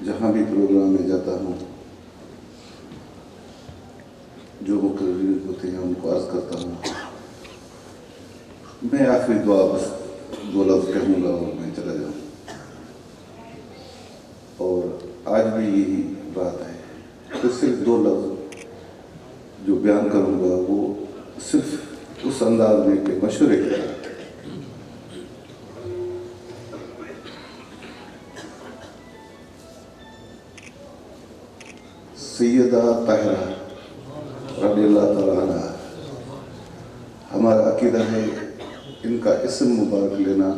جہاں بھی پروگرام میں جاتا ہوں جو مقررین ہوتے ہیں ان کو عرض کرتا ہوں، میں آخری دعا بس 2 لفظ کہوں گا اور میں چلا جاؤں. اور آج بھی یہی بات ہے کہ صرف 2 لفظ جو بیان کروں گا وہ صرف اس انداز میں کہ مشورے کے ساتھ. سیدہ طاہرہ رضی اللہ تعالیٰ عنہ، ہمارا عقیدہ ہے ان کا اسم مبارک لینا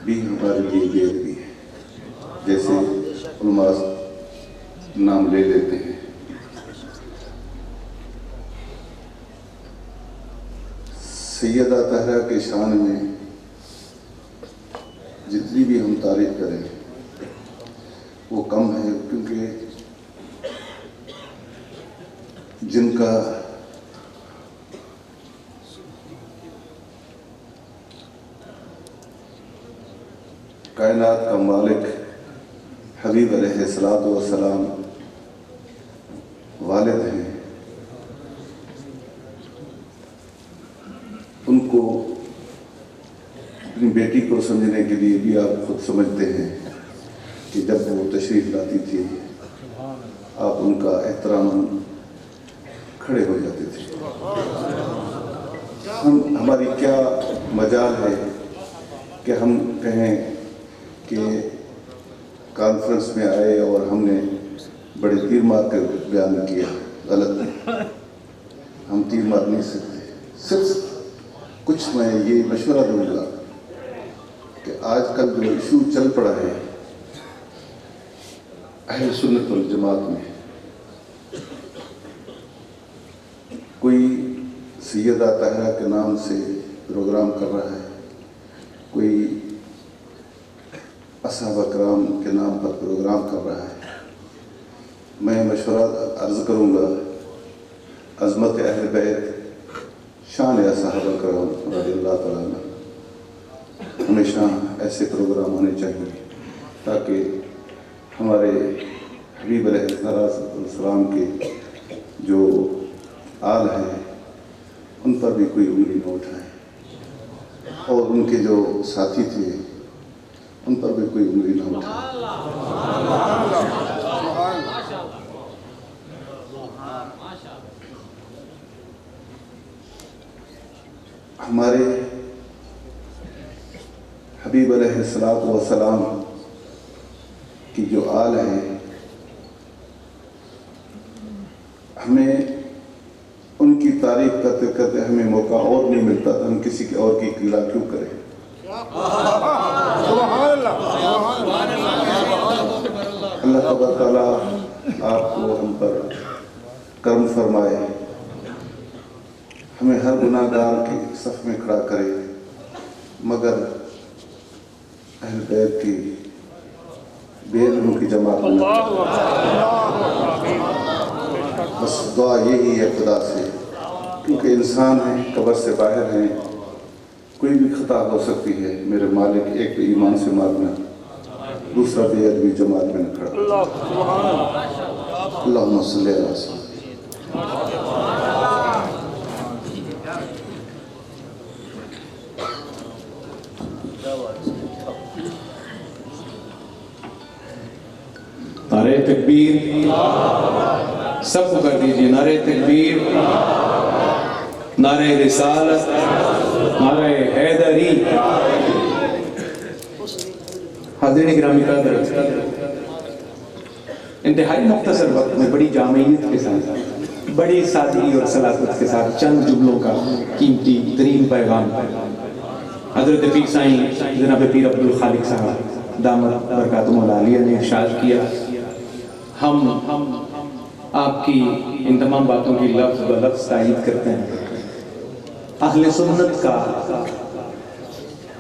بھی ہمارے لیے بے ادبی ہے، جیسے علماء نام لے لیتے ہیں. سیدہ طاہرہ کے شان میں جتنی بھی ہم تعریف کریں وہ کم ہے، کیونکہ جن کا کائنات کا مالک حبیب علیہ الصلوۃ والسلام والد ہیں، ان کو اپنی بیٹی کو سمجھنے کے لیے بھی آپ خود سمجھتے ہیں کہ جب وہ تشریف لاتی تھی آپ ان کا احترام کھڑے ہو جاتے تھے. ہماری کیا مجال ہے کہ ہم کہیں کہ کانفرنس میں آئے اور ہم نے بڑے تیر مار کر بیان کیا. غلط، ہم تیر مار نہیں سکتے. صرف کچھ میں یہ مشورہ دوں گا کہ آج کل جو ایشو چل پڑا ہے اہل سنت والجماعت میں، کوئی سیدہ طاہرہ کے نام سے پروگرام کر رہا ہے، کوئی اصحابہ کرام کے نام پر پروگرام کر رہا ہے. میں مشورہ عرض کروں گا، عظمت اہل بیت، شان اصحابہ کرام رضی اللہ تعالیٰ عنہ، ہمیشہ ایسے پروگرام ہونے چاہیے تاکہ ہمارے حبیب علیہ السلام کے جو آل ہیں ان پر بھی کوئی انگلی نہ اٹھائے، اور ان کے جو ساتھی تھے ان پر بھی کوئی انگلی نہ اٹھائے. ہمارے حبیب علیہ السلام کی جو آل ہیں، ہمیں ان کی تعریف کرتے کرتے ہمیں موقع اور نہیں ملتا تو ہم کسی اور کی قلعہ کیوں کریں. اللہ تبارک تعالیٰ آپ کو ہم پر کرم فرمائے، ہمیں ہر گناہ گار کی صف میں کھڑا کرے، مگر اہل بیت کی بے علموں کی جماعت میں. بس دعا یہی ہے خدا سے، کیونکہ انسان ہیں، قبر سے باہر ہیں، کوئی بھی خطا ہو سکتی ہے. میرے مالک ایک تو ایمان سے مارنا، دوسرا بے ادبی جماعت میں نہ کھڑا. اللہم صلی علیہ وسلم. نعرہ تکبیر، سب کو کر دیجئے نعرہ تکبیر، نعرہ رسالت، نعرہ حیدری. حاضرین گرامی قدر، انتہائی مختصر وقت میں بڑی جامعیت کے ساتھ، بڑی سادگی اور صلافت کے ساتھ چند جملوں کا قیمتی ترین پیغام حضرت پیر سائیں جناب پیر عبدالخالق صاحب دامت برکاتہم العالیہ نے ارشاد کیا. ہم آپ کی ان تمام باتوں کی لفظ بلفظ تائید کرتے ہیں. اہل سنت کا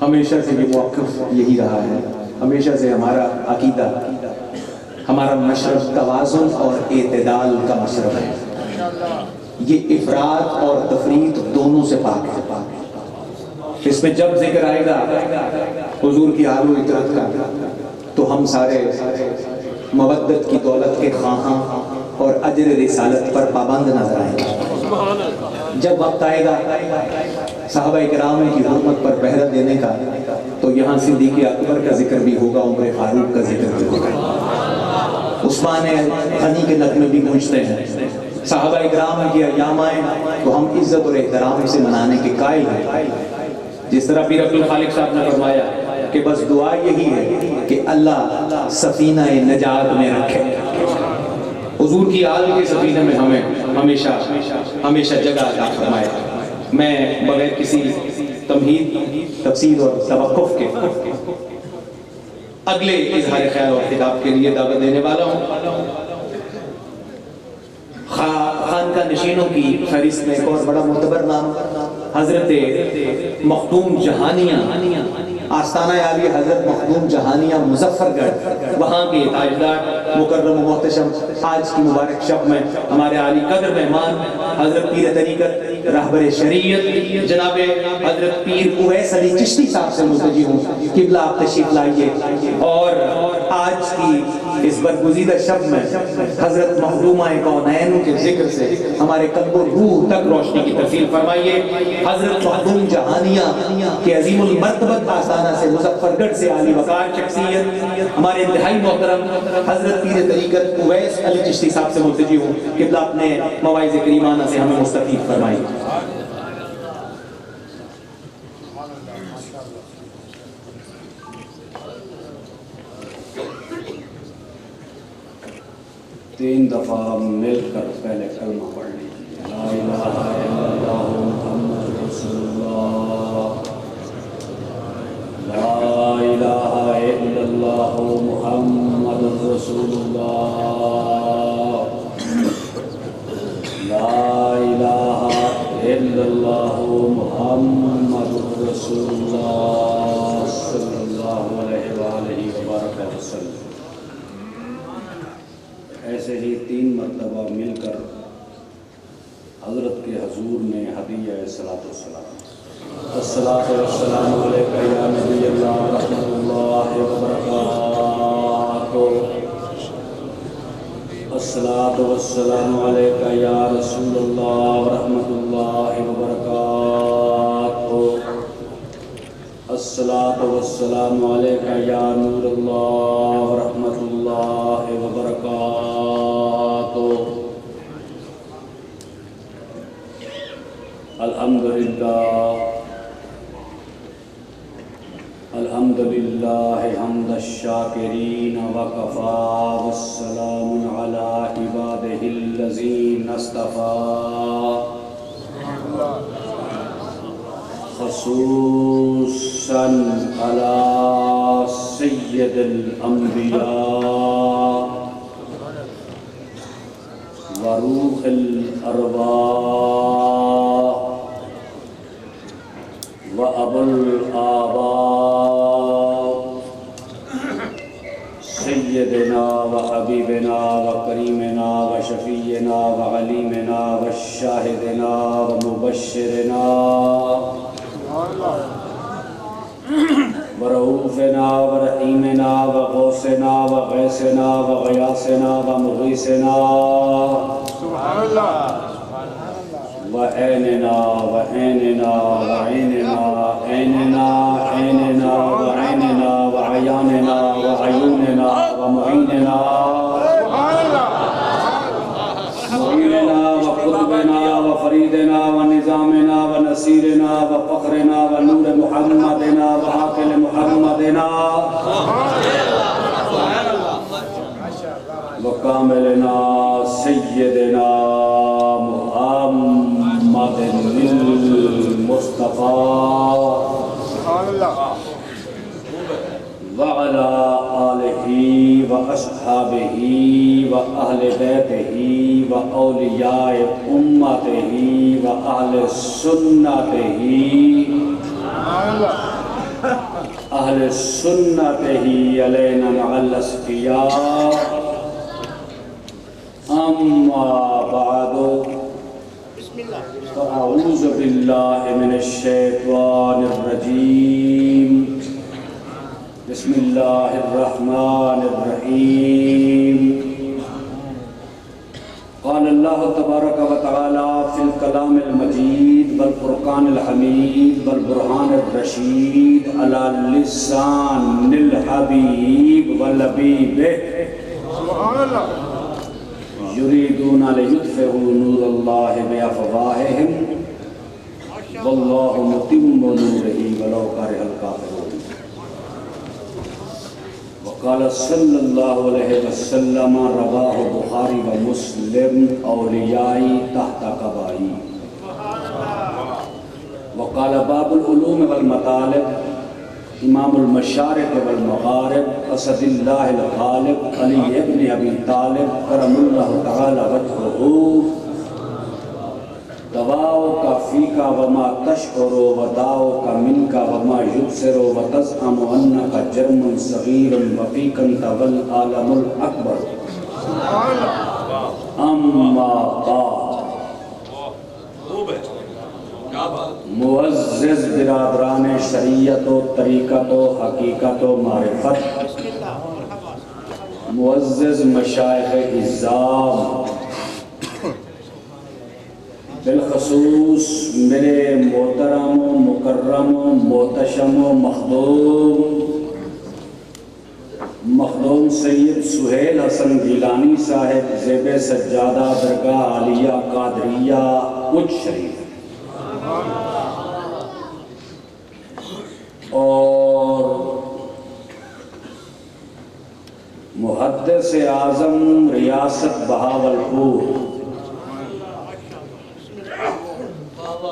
ہمیشہ سے بھی موقف یہی رہا ہے، ہمیشہ سے ہمارا عقیدہ، ہمارا مشرب توازن اور اعتدال کا مشرب ہے. یہ افراط اور تفریط دونوں سے پاک ہے. اس میں جب ذکر آئے گا حضور کی حال و اطرت کا تو ہم سارے مودت کی دولت کے خواہاں اور اجر رسالت پر پابند نظر آئیں گے۔ جب وقت آئے گا صحابہ کرام کی حرمت پر پہرہ دینے کا تو یہاں صدیق اکبر کا ذکر بھی ہوگا، عمر فاروق کا ذکر بھی ہوگا، عثمان غنی کے نغمے بھی گونجتے ہیں۔ صحابہ کرام کی ایام آئیں تو ہم عزت اور احترام سے منانے کے قائل ہیں۔ جس طرح پیر عبد الخالق صاحب نے فرمایا کہ بس دعا یہی ہے کہ اللہ سفینہ نجات میں رکھے، حضور کی آل کے سفینہ میں ہمیں ہمیشہ جگہ عطا فرمائے۔ میں بغیر کسی تمہید، تفصیل اور توقف کے اگلے اظہار خیال اور خطاب کے لیے دعوت دینے والا ہوں۔ خانقاہ نشینوں کی فہرست میں ایک اور بڑا معتبر نام حضرت مخدوم جہانیہ، آستانہ عالی حضرت مخدوم جہانیہ مظفر گڑھ، وہاں کے تاجدار مکرم و محتشم آج کی مبارک شب میں ہمارے عالی قدر مہمان حضرت پیر طریقت رہبر شریعت جناب حضرت پیر اویس علی چشتی صاحب سے ملتجی ہوں، قبلہ آپ تشریف لائیے اور آج کی اس برگزیدہ شب میں حضرت مخدومہ کونین کے ذکر سے ہمارے قلب و روح تک روشنی کی تفصیل فرمائیے۔ حضرت مخدوم جہانیہ کے عظیم المرتبت آستانہ سے مظفر گڑھ سے عالی وقار شخصیت ہمارے انتہائی محترم حضرت پیر طریقت اویس علی چشتی صاحب سے ملتجی ہوں، قبلہ اپنے مواعظ کریمانہ سے ہمیں مستفید فرمائیے۔ تین دفعہ مل کر پہلے کلمہ پڑھ لیجیے، لا الہ الا اللہ محمد رسول اللہ، لا الہ الا اللہ محمد رسول اللہ، لا الہ الا اللہ محمد رسول اللہ صلی اللہ علیہ وآلہ وبارک وسلم۔ ایسے ہی 3 مرتبہ مل کر حضرت کے حضور میں ہدیہ صلاۃ والسلام، الصلاۃ والسلام علیکہ یا نبی اللہ رحمۃ اللہ وبرکاتہ، الصلاۃ والسلام علیکہ یا رسول اللہ رحمۃ اللہ وبرکاتہ، الصلاۃ والسلام علیکہ یا نور اللہ رحمۃ اللہ وبرکاتہ۔ الحمدللہ حمد الشاکرین وکفا والسلام علی عبادہ الذین اصطفیٰ، خصوصاً علی سید الانبیاء وروح الارواح وابو الآباء سیدنا وحبیبنا وکریمنا وشفیعنا وعلیمنا وشاہدنا ومبشرنا ورؤوفنا ورحیمنا وغوثنا وغیثنا وغیاثنا ومغیثنا وعیننا وعیننا وعیننا عیننا عیننا وعیننا وعیاننا وعیوننا ومعیننا معیننا وقطبنا وفریدنا ونظامنا ونصیرنا وفخرنا ونور محمدنا وعاقل محمدنا وکاملنا سیدنا محمد المصطفیٰ وعلى آلہ واصحابہ واہل بیتہ واولیاء امتہ واہل سنتہ اہل سنتہ علینا مع الاصفیاء، اما بعد فاعوذ باللہ من الشیطان الرجیم، بسم اللہ الرحمن الرحیم، والکلام المجید والفرقان الحمید والبرہان الرشید علی لسان الحبیب واللبیب یریدون لیطفئوا نور اللہ بافواہہم واللہ متم نورہ ولو کرہ الکافرون وقال صلی اللہ علیہ وسلم رواہ بخاری و مسلم اولیائی تحت قبائی وقال باب العلوم والمطالب امام المشارق والمغارب اسد اللہ الغالب علی ابن ابی طالب کرم اللہ تعالی وجہہ دواؤ کا فیکا وما تشعرو وداؤ کا من کا وما یبصرو وتزعم انکا جرم صغیر وفیکا تول عالم الاکبر اما بعد معزز برادران شریعت و طریقت و حقیقت و معرفت معزز مشائخ اعظام بالخصوص میرے محترم و مکرم و محتشم و مخدوم سید سہیل حسن گیلانی صاحب زیب سجادہ درگاہ عالیہ قادریہ اچ شریف اور محدث اعظم ریاست بہاولپور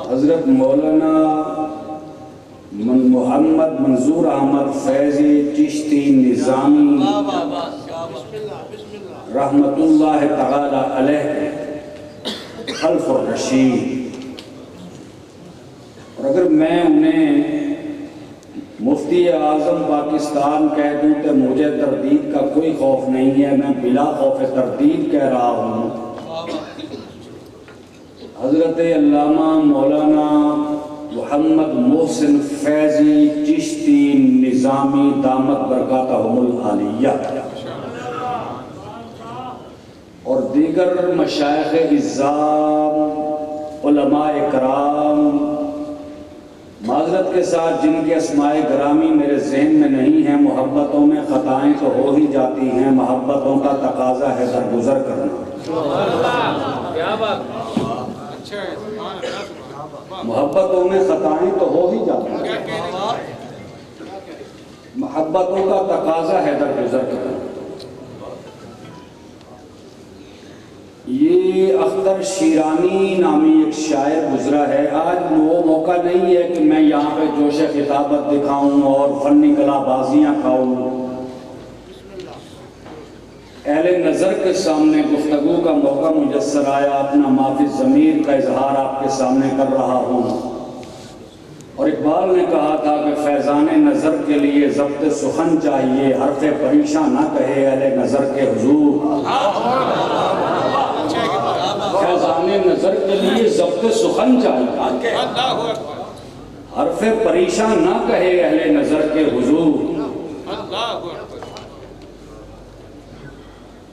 حضرت مولانا محمد منظور احمد فیضی چشتی نظامی رحمت اللہ تعالی علیہ خلف الرشید اور اگر میں انہیں مفتی اعظم پاکستان کہہ دوں تو مجھے تردید کا کوئی خوف نہیں ہے، میں بلا خوف تردید کہہ رہا ہوں حضرت علامہ مولانا محمد محسن فیضی چشتی نظامی دامت برکاتہم العالیہ اور دیگر مشائخ اعظام علماء کرام معذرت کے ساتھ جن کے اسماء گرامی میرے ذہن میں نہیں ہیں، محبتوں میں خطائیں تو ہو ہی جاتی ہیں، محبتوں کا تقاضا ہے درگزر کرنا، محبتوں میں خطائیں تو ہو ہی جاتی ہیں، محبتوں کا تقاضا ہے درگزر کرنا۔ یہ اختر شیرانی نامی ایک شاعر گزرا ہے، آج وہ موقع نہیں ہے کہ میں یہاں پہ جوش خطابت دکھاؤں اور فنی کلا بازیاں کھاؤں، اہل نظر کے سامنے گفتگو کا موقع میسر آیا، اپنا معافی ضمیر کا اظہار آپ کے سامنے کر رہا ہوں۔ اور اقبال نے کہا تھا کہ فیضان نظر کے لیے ضبط سخن چاہیے، حرف پریشان نہ کہے اہل نظر کے حضور، فیضان نظر کے لیے ضبط سخن چاہیے، حرف پریشان نہ کہے اہل نظر کے حضور۔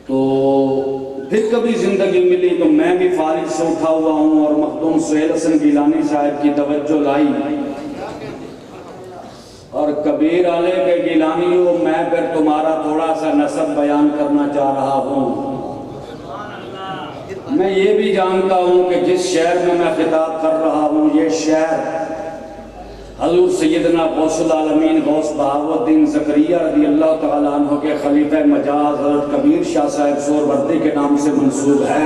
تو پھر کبھی زندگی ملی تو میں بھی فارغ سے اٹھا ہوا ہوں اور مخدوم سہیل حسن گیلانی صاحب کی توجہ لائی اور کبیر علیہ کے گیلانی ہو، میں پھر تمہارا تھوڑا سا نسب بیان کرنا چاہ رہا ہوں۔ میں یہ بھی جانتا ہوں کہ جس شہر میں میں خطاب کر رہا ہوں یہ شہر حضور سیدنا غوث العالمین غوث بہاؤالدین زکریا رضی اللہ تعالیٰ عنہ کے خلیفہ مجاز حضرت کبیر شاہ صاحب سہروردی کے نام سے منسوب ہے،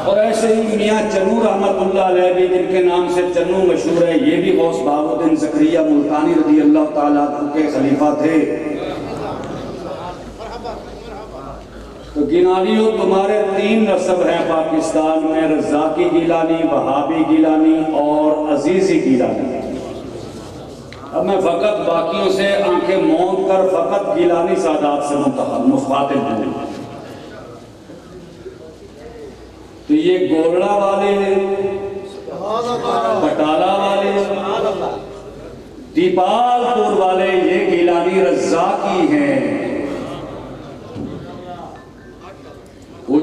اور ایسے ہی میاں چنو رحمت اللہ علیہ بھی جن کے نام سے چنو مشہور ہے، یہ بھی غوث بہاؤالدین زکریا ملتانی رضی اللہ تعالیٰ عنہ کے خلیفہ تھے۔ تو گیلانیوں تمہارے 3 نسب ہیں پاکستان میں، رزاقی گیلانی، وہابی گیلانی اور عزیزی گیلانی۔ اب میں فقط باقیوں سے آنکھیں موند کر فقط گیلانی سادات سے مخاطب ہوں۔ تو یہ گولڑا والے، بٹالہ والے، دیپال پور والے یہ گیلانی رزاقی ہیں۔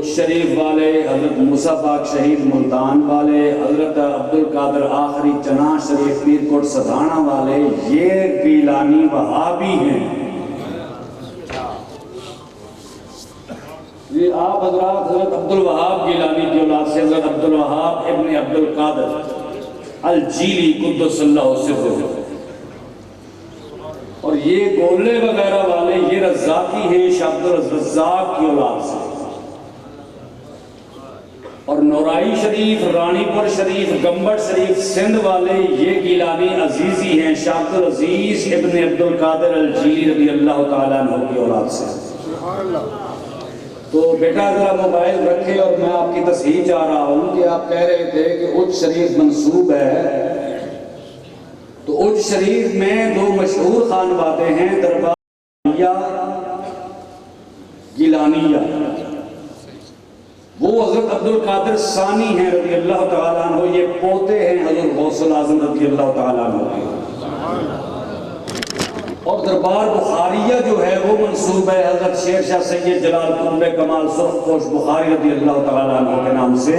اچ شریف والے حضرت موسیٰ پاک شہید ملتان والے، حضرت عبد القادر آخری چناں شریف پیر کوٹ سدھانا والے، یہ گیلانی وہابی ہیں۔ یہ آپ حضرات حضرت عبد الوہاب گیلانی کی اولاد سے حضرت عبد الوہاب ابن عبد القادر الجیلی قدس اللہ سرہ، اور یہ گولے وغیرہ والے یہ رزاقی ہیں شاہ عبد الرزاق کی اولاد سے، اور نورائی شریف، رانی پور شریف، گمبٹ شریف سندھ والے یہ گیلانی عزیزی ہیں شاہ عبد العزیز ابن عبد القادر الجیلی رضی اللہ تعالیٰ عنہ کی اولاد سے۔ تو بیٹا ذرا موبائل رکھے، اور میں آپ کی تصحیح چاہ رہا ہوں کہ آپ کہہ رہے تھے کہ اچ شریف منسوب ہے، تو اچ شریف میں دو مشہور خانوادے ہیں، درباریہ، گیلانیہ۔ وہ حضرت عبد القادر ثانی ہیں رضی اللہ تعالیٰ عنہ، یہ پوتے ہیں حضرت غوث الاعظم رضی اللہ تعالیٰ عنہ کے۔ اور دربار بخاریہ جو ہے وہ منسوب ہے حضرت شیر شاہ سید جلال قطب کمال سرخ پوش بخاری رضی اللہ تعالیٰ عنہ کے نام سے۔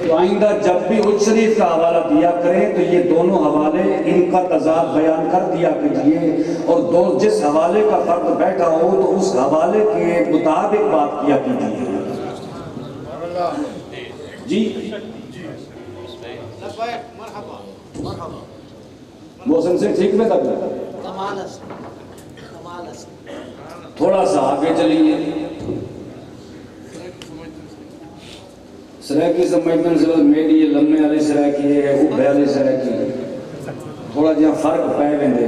تو آئندہ جب بھی اچ شریف کا حوالہ دیا کریں تو یہ دونوں حوالے ان کا تضاد بیان کر دیا کیجئے، اور جس حوالے کا فرد بیٹھا ہو تو اس حوالے کے مطابق بات کیا کیجئے۔ جی محسن سے ٹھیک میں تک تھوڑا سا آگے چلیے۔ سرائکی سمجھتن سے میری یہ لمحے والی سرائکی ہے، اوبے والی سرائکی ہے، تھوڑا جہاں فرق پائے ویندے۔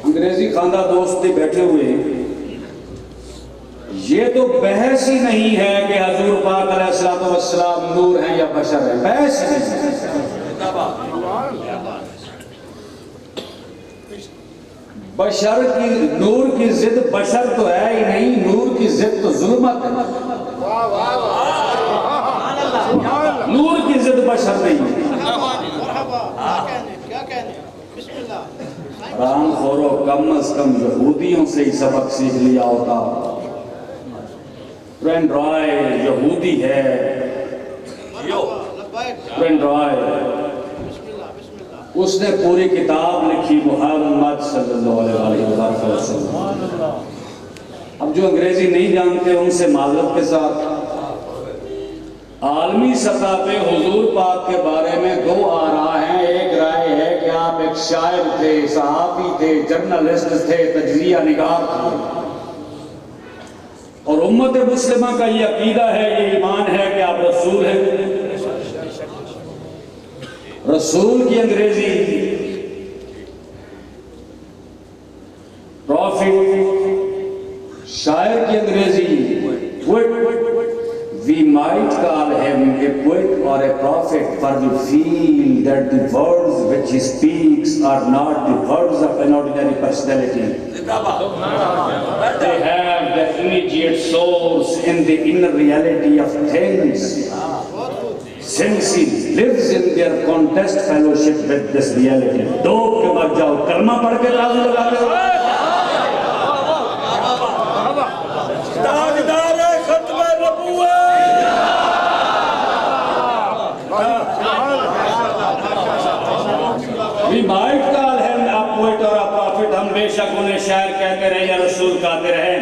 انگریزی خاندہ دوستی بیٹھے ہوئے، یہ تو بحث ہی نہیں ہے کہ حضور پاک علیہ السلام نور ہیں یا بشر ہیں، بحث ہی نہیں ہے۔ بشر کی نور کی ضد بشر تو ہے ہی نہیں، نور کی ضد تو ظلمت ہے۔ نور کی ضد بشر نہیں ہے۔ رام خورو کم از کم یہودیوں سے ہی سبق سیکھ لیا ہوتا۔ فرینڈ رائے یہودی ہے، فرینڈ رائے اس نے پوری کتاب لکھی محمد صلی اللہ علیہ وسلم۔ اب جو انگریزی نہیں جانتے ان سے معذرت کے ساتھ، عالمی سطح پہ حضور پاک کے بارے میں دو آراء ہیں۔ ایک رائے ہے کہ آپ ایک شاعر تھے، صحافی تھے، جرنلسٹ تھے، تجزیہ نگار تھے، اور امت مسلمہ کا یہ عقیدہ ہے، یہ ایمان ہے کہ آپ رسول ہیں۔ رسول کی انگریزی پروفٹ، شاعر کی انگریزی we might call him a poet or a prophet, for we feel that the words which he speaks are not the words of an ordinary personality. They have their immediate source in the inner reality of things, since he lives in their contest fellowship with this reality. دوب کے مر جاؤ، کلمہ پڑھ کے تازو لگا دے۔ We might call him a poet or a prophet، ہم بے شک انہیں شاعر کہتے رہے یا رسول کہتے رہے،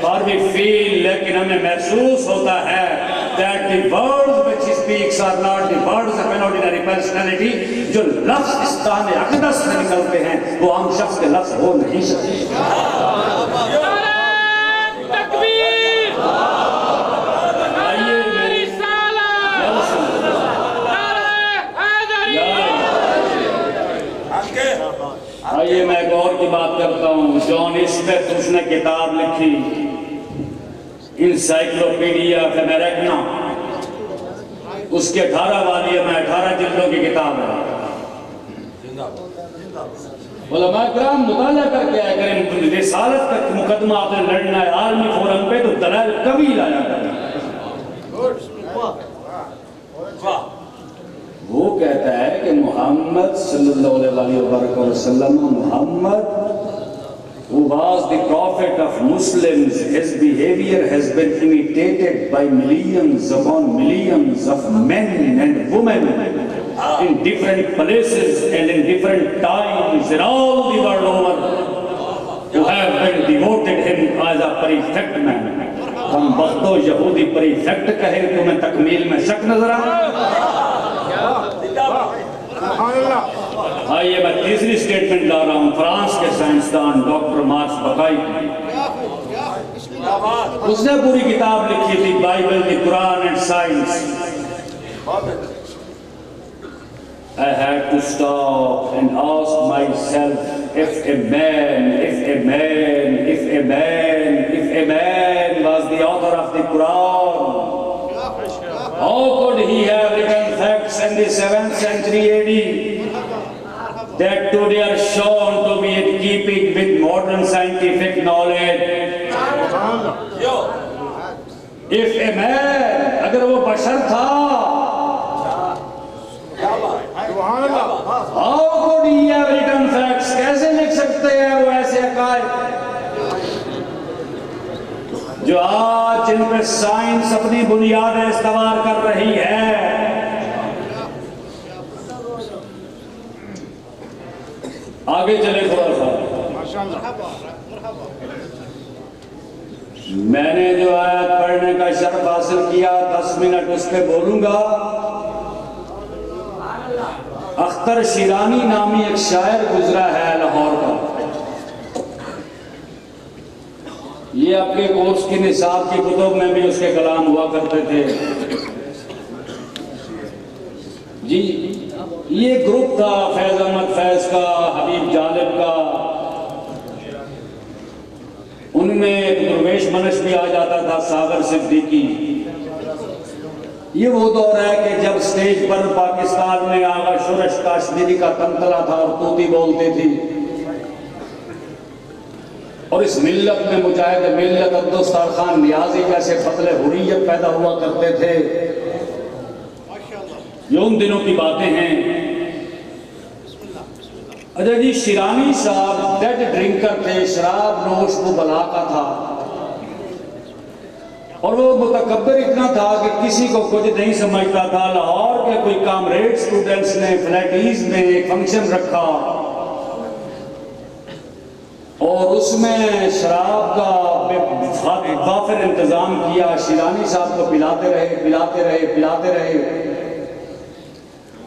اور we feel، لیکن ہمیں محسوس ہوتا ہے that the words which he speaks are not the words of an ordinary personality۔ جو لفظ اس دان اقدس سے نکلتے ہیں وہ عام شخص کے لفظ ہو نہیں سکتے۔ آئیے میں ایک اور کی بات کرتا ہوں۔ جان اسمتھ، اس نے کتاب لکھی انسائکلوپیڈیا امیریکنا، اس کے 18 والیوم میں 18 جلدوں کی کتاب ہے۔ علماء کرام مطالعہ کر کے آئے کریں، رسالت کا مقدمہ آپ نے لڑنا ہے عالمی فورم پہ تو دلائل کبھی لایا کریں۔ وہ کہتا ہے کہ محمد صلی اللہ علیہ وسلم، محمد who was the prophet of Muslims, his behavior has been imitated by millions upon millions of men and women in different places and in different times in all the world over, who have been devoted him as a prefect man. ہم بختو یہودی prefect کہے تمہیں تکمیل میں شک نظر آئیے میں تیسری سٹیٹمنٹ لا رہا ہوں فرانس کے سائنسدان ڈاکٹر مارس بکائی کی. اس نے پوری کتاب لکھی تھی Bible the Quran and science. I had to stop and ask myself, if a man was the author of the Quran, how could he have written facts in the 7th century AD that today are shown to be in keeping with modern scientific knowledge? If a man, agar wo bashar tha, how could he have written facts? کیسے لکھ سکتے ہیں وہ ایسے عقائد جو آج جن پہ سائنس اپنی بنیادیں استوار کر رہی ہے. آگے چلے تھوڑا سا. میں نے جو آیت پڑھنے کا شرف حاصل کیا 10 منٹ اس پہ بولوں گا. اختر شیرانی نامی ایک شاعر گزرا ہے لاہور کا. یہ آپ کے کورس کی نصاب کی کتب میں بھی اس کے کلام ہوا کرتے تھے. جی یہ گروپ تھا فیض احمد فیض کا, حبیب جالب کا, ان میں درویش منش بھی آ جاتا تھا, ساغر صدیقی. یہ وہ دور ہے کہ جب سٹیج پر پاکستان میں آغا شورش کاشمیری کا تنتلا تھا اور طوطی بولتی تھی, اور اس ملت میں مجاہد ملت عبدالستار خان نیازی جیسے فضل حریت پیدا ہوا کرتے تھے. یہ ان دنوں کی باتیں ہیں. اچھا جی, شیرانی صاحب ڈیڈ ڈرنکر تھے, شراب نوش وہ بلا کا تھا, اور وہ متکبر اتنا تھا کہ کسی کو کچھ نہیں سمجھتا تھا. لاہور کے کوئی کامریڈ سٹوڈنٹس نے فلیٹیز میں ایک فنکشن رکھا اور اس میں شراب کا وافر انتظام کیا. شیرانی صاحب کو پلاتے رہے.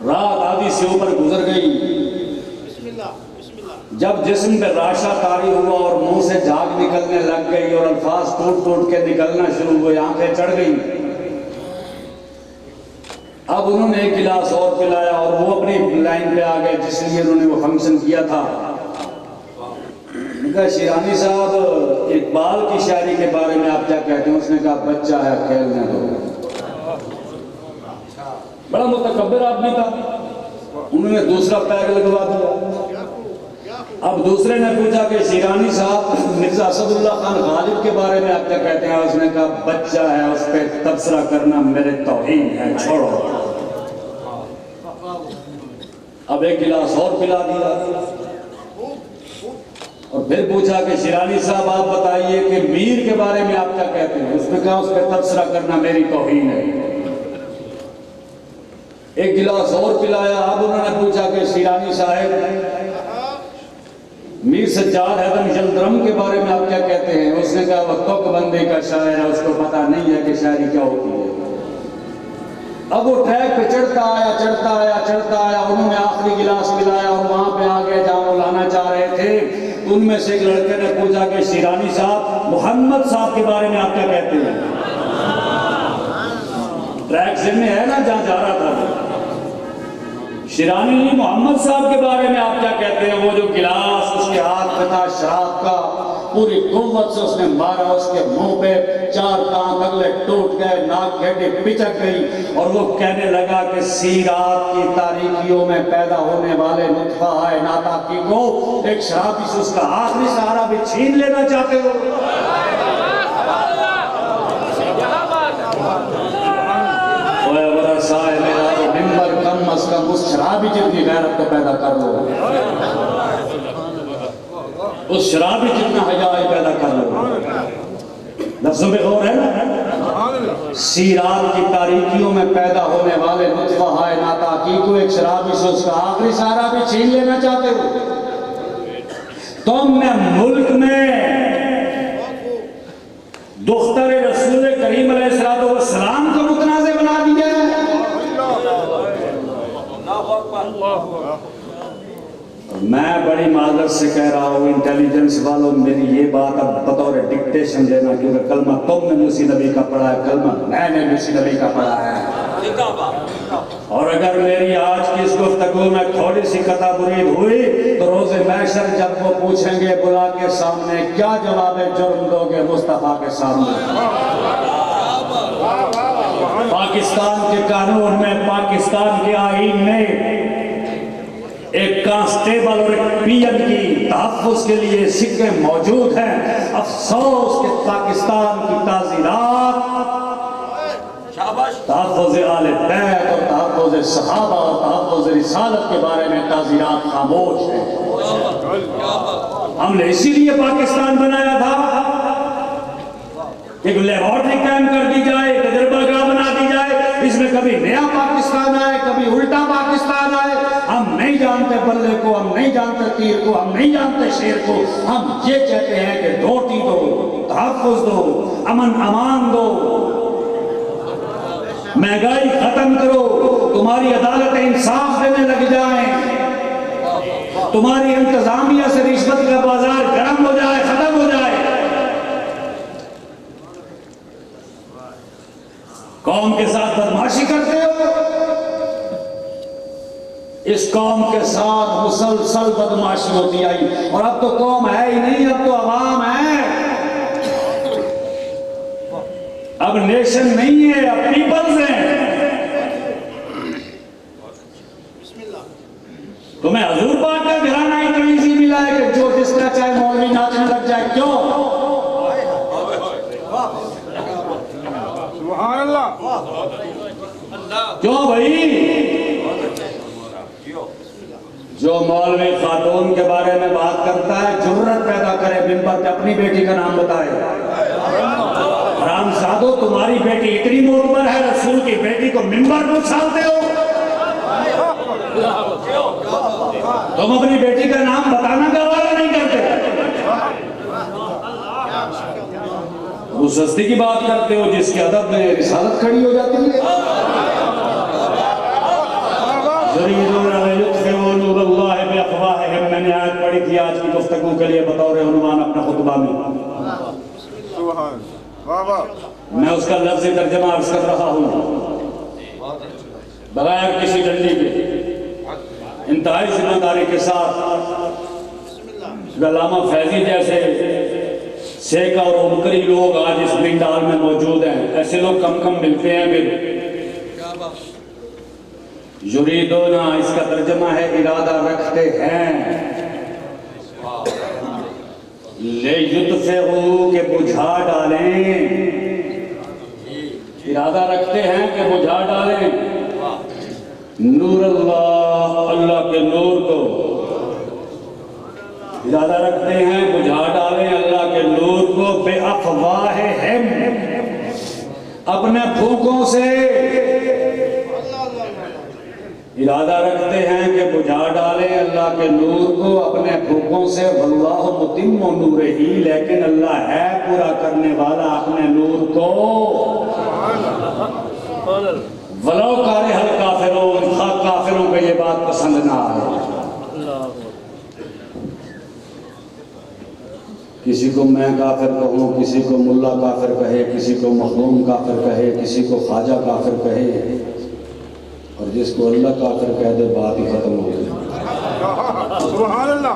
رات آدھی سے اوپر گزر گئی. جب جسم پہ راشا طاری ہوا اور منہ سے جھاگ نکلنے لگ گئی اور الفاظ ٹوٹ کے نکلنا شروع ہوئے, آنکھیں چڑھ گئی. اب انہوں نے ایک گلاس اور پلایا اور وہ اپنی لائن پہ آ گئے جس لیے انہوں نے وہ فنکشن کیا تھا. کہا شیرانی صاحب اقبال کی شاعری کے بارے میں آپ کیا کہتے ہیں؟ اس نے کہا بچہ ہے کھیلنے دو. بڑا متکبر آدمی تھا. انہوں نے دوسرا پیگ لگوا دیا. اب دوسرے نے پوچھا کہ شیرانی صاحب مرزا اسد اللہ خان غالب کے بارے میں آپ کیا کہتے ہیں؟ اس نے کہا بچہ ہے, اس پہ تبصرہ کرنا میرے توہین ہے, چھوڑو. اب ایک گلاس اور پلا دیا اور پھر پوچھا کہ شیرانی صاحب آپ بتائیے کہ میر کے بارے میں آپ کیا کہتے ہیں؟ اس نے کہا اس پہ تبصرہ کرنا میری توہین ہے. ایک گلاس اور پلایا. اب انہوں نے پوچھا کہ شیرانی صاحب میر سجاد حیدر یلدرم کے بارے میں آپ کیا کہتے ہیں؟ اس نے کہا وہ تک بندے کا شاعر ہے, اس کو پتہ نہیں ہے کہ شاعری کیا ہوتی ہے. اب وہ ٹریک پہ چڑھتا آیا. انہوں نے آخری گلاس پلایا اور وہاں پہ آ گئے جہاں وہ لانا چاہ رہے تھے. ان میں سے ایک لڑکے نے پوچھا کہ شیرانی صاحب محمد صاحب کے بارے میں آپ کیا کہتے ہیں؟ ٹریک ذہن میں ہے نا جہاں جا رہا تھا. شیرانی محمد صاحب کے بارے میں آپ کیا کہتے ہیں؟ وہ جو گلاس اس کے ہاتھ میں تھا شراب کا, پوری قوت سے اس نے مارا, اس کے منہ پہ 4 دانت اگلے ٹوٹ گئے, ناک کی ہڈی پچک گئی اور وہ کہنے لگا کہ سیرات کی تاریکیوں میں پیدا ہونے والے نطفہ ہے ناتاقی کو ایک شرابی سے اس کا آخری سہارا بھی چھین لینا چاہتے ہو. کم از کم اس شرابی جتنی غیرت کو پیدا کر لو. اس شرابی جتنا حیاء پیدا کر لو. لفظوں پہ غور ہے نا. سیرات کی تاریکیوں میں پیدا ہونے والے نطفہ ہائے ناتاقی کو ایک شرابی سے اس کا آخری سہارا بھی چھین لینا چاہتے ہو. تم نے ملک میں دختر رسول کریم علیہ السلام کو متنازع بنا دیا ہے. میں بڑی معذرت سے کہہ رہا ہوں انٹیلیجنس والوں، میری یہ بات اب بطور ڈکٹیشن لینا، کیونکہ کلمہ تم نے موسی نبی کا پڑھا ہے، کلمہ میں نے موسی نبی کا پڑھا ہے. اور اگر میری آج کی اس گفتگو میں تھوڑی سی خطا برید ہوئی تو روز محشر جب وہ پوچھیں گے بلا کے سامنے کیا جواب جرم دو گے مصطفیٰ کے سامنے. پاکستان کے قانون میں، پاکستان کے آئین میں ایک کانسٹیبل اور ایک پی ایم کی تحفظ کے لیے سکے موجود ہیں. افسوس کہ پاکستان کی تعزیرات تحفظ آل بیت اور تحفظ صحابہ اور تحفظ رسالت کے بارے میں تعزیرات خاموش ہیں. ہم نے اسی لیے پاکستان بنایا تھا ایک لیبارٹری قائم کر دی جائے، ایک تجربہ گاہ بنا دی جائے، اس میں کبھی نیا پاکستان آئے کبھی الٹا پاکستان آئے. ہم نہیں جانتے بلے کو، ہم نہیں جانتے تیر کو، ہم نہیں جانتے شیر کو. ہم یہ کہتے ہیں کہ روٹی دو، تحفظ دو، امن امان دو، مہنگائی ختم کرو، تمہاری عدالت انصاف دینے لگ جائیں، تمہاری انتظامیہ سے رشوت کا بازار گرم ہو جائے، ختم ہو جائے. قوم کے ساتھ بدمعاشی کرتے ہو. اس قوم کے ساتھ مسلسل بدمعاشی ہوتی آئی، اور اب تو قوم ہے ہی نہیں، اب تو عوام ہے. اب نیشن نہیں ہے، اب پیپلز ہیں. تمہیں حضور پاک کا گھرانہ ہی کہیں سے ملا ہے کہ جو جس کا چاہے مولوی ناچنے لگ جائے. کیوں؟ سبحان اللہ. کیوں بھائی؟ جو مولوی خاتون کے بارے میں بات کرتا ہے جرت پیدا کرے منبر پہ اپنی بیٹی کا نام بتائے. حرامزادو، تمہاری بیٹی اتنی معتبر ہے، رسول کی بیٹی کو منبر پر اچھالتے ہو. تم اپنی بیٹی کا نام بتانا گوارا نہیں کرتے. وہ سستی کی بات کرتے ہو جس کے ادب میں رسالت کھڑی ہو جاتی ہے. میں نے آیت پڑھی تھی آج کی گفتگو کے لیے بطور عنوان اپنا خطبہ میں. میں اس کا لفظی ترجمہ عرض کر رہا ہوں بغیر کسی ڈنڈی کے، انتہائی ذمہ داری کے ساتھ. علامہ فیضی جیسے سیکا اور عمکری لوگ آج اس پنڈال میں موجود ہیں، ایسے لوگ کم کم ملتے ہیں. پھر یریدونا، اس کا ترجمہ ہے ارادہ رکھتے ہیں، لیطفئوا کہ بجھا ڈالیں، ارادہ رکھتے ہیں کہ بجھا ڈالیں نور اللہ، اللہ کے نور کو. ارادہ رکھتے ہیں بجھا ڈالیں اللہ کے نور کو بے افواہہم، اپنے پھونکوں سے. ارادہ رکھتے ہیں کہ بجھا ڈالیں اللہ کے نور کو اپنے پھونکوں سے. واللہ متم نورہ، لیکن اللہ ہے پورا کرنے والا اپنے نور کو. ولو کارہ الکافرون، خواہ کافروں کو یہ بات پسند نہ آئے. کسی کو میں کافر کہوں، کسی کو ملا کافر کہے، کسی کو مخدوم کافر کہے، کسی کو خواجہ کافر کہے، اور جس کو اللہ کافر کہہ دے بات ہی ختم ہو گئی. سبحان اللہ.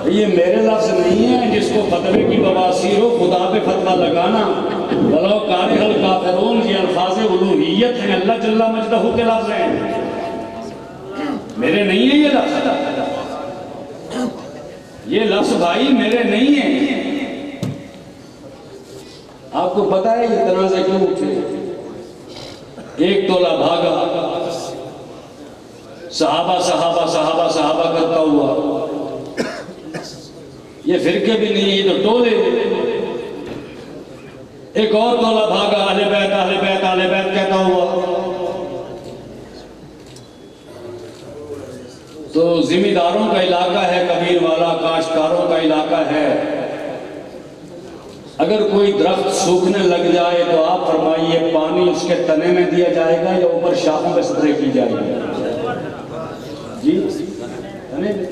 یہ میرے لفظ نہیں ہے. جس کو فتوے کی بواسیر ہو خدا پہ فتوہ لگانا. ولو کارہ الکافرون، یہ الفاظ الوہیت ہیں، اللہ جل مجدہ کے لفظ ہیں، میرے نہیں ہیں. یہ لفظ یہ لفظ بھائی میرے نہیں ہیں. آپ کو پتا ہے یہ تنازع کیوں اٹھے؟ ایک تولہ بھاگا، صحابہ صحابہ صحابہ صحابہ کرتا ہوا. یہ فرقے بھی نہیں، یہ تو ٹولے۔ ایک اور ٹولہ بھاگا اہل بیت اہل بیت اہل بیت کہتا ہوا، تو زمینداروں کا علاقہ ہے، کبیر والا کاشتکاروں کا علاقہ ہے، اگر کوئی درخت سوکھنے لگ جائے تو آپ فرمائیے پانی اس کے تنے میں دیا جائے گا یا اوپر شاخوں پہ سپرے کی جائے گی؟ جی تنے میں۔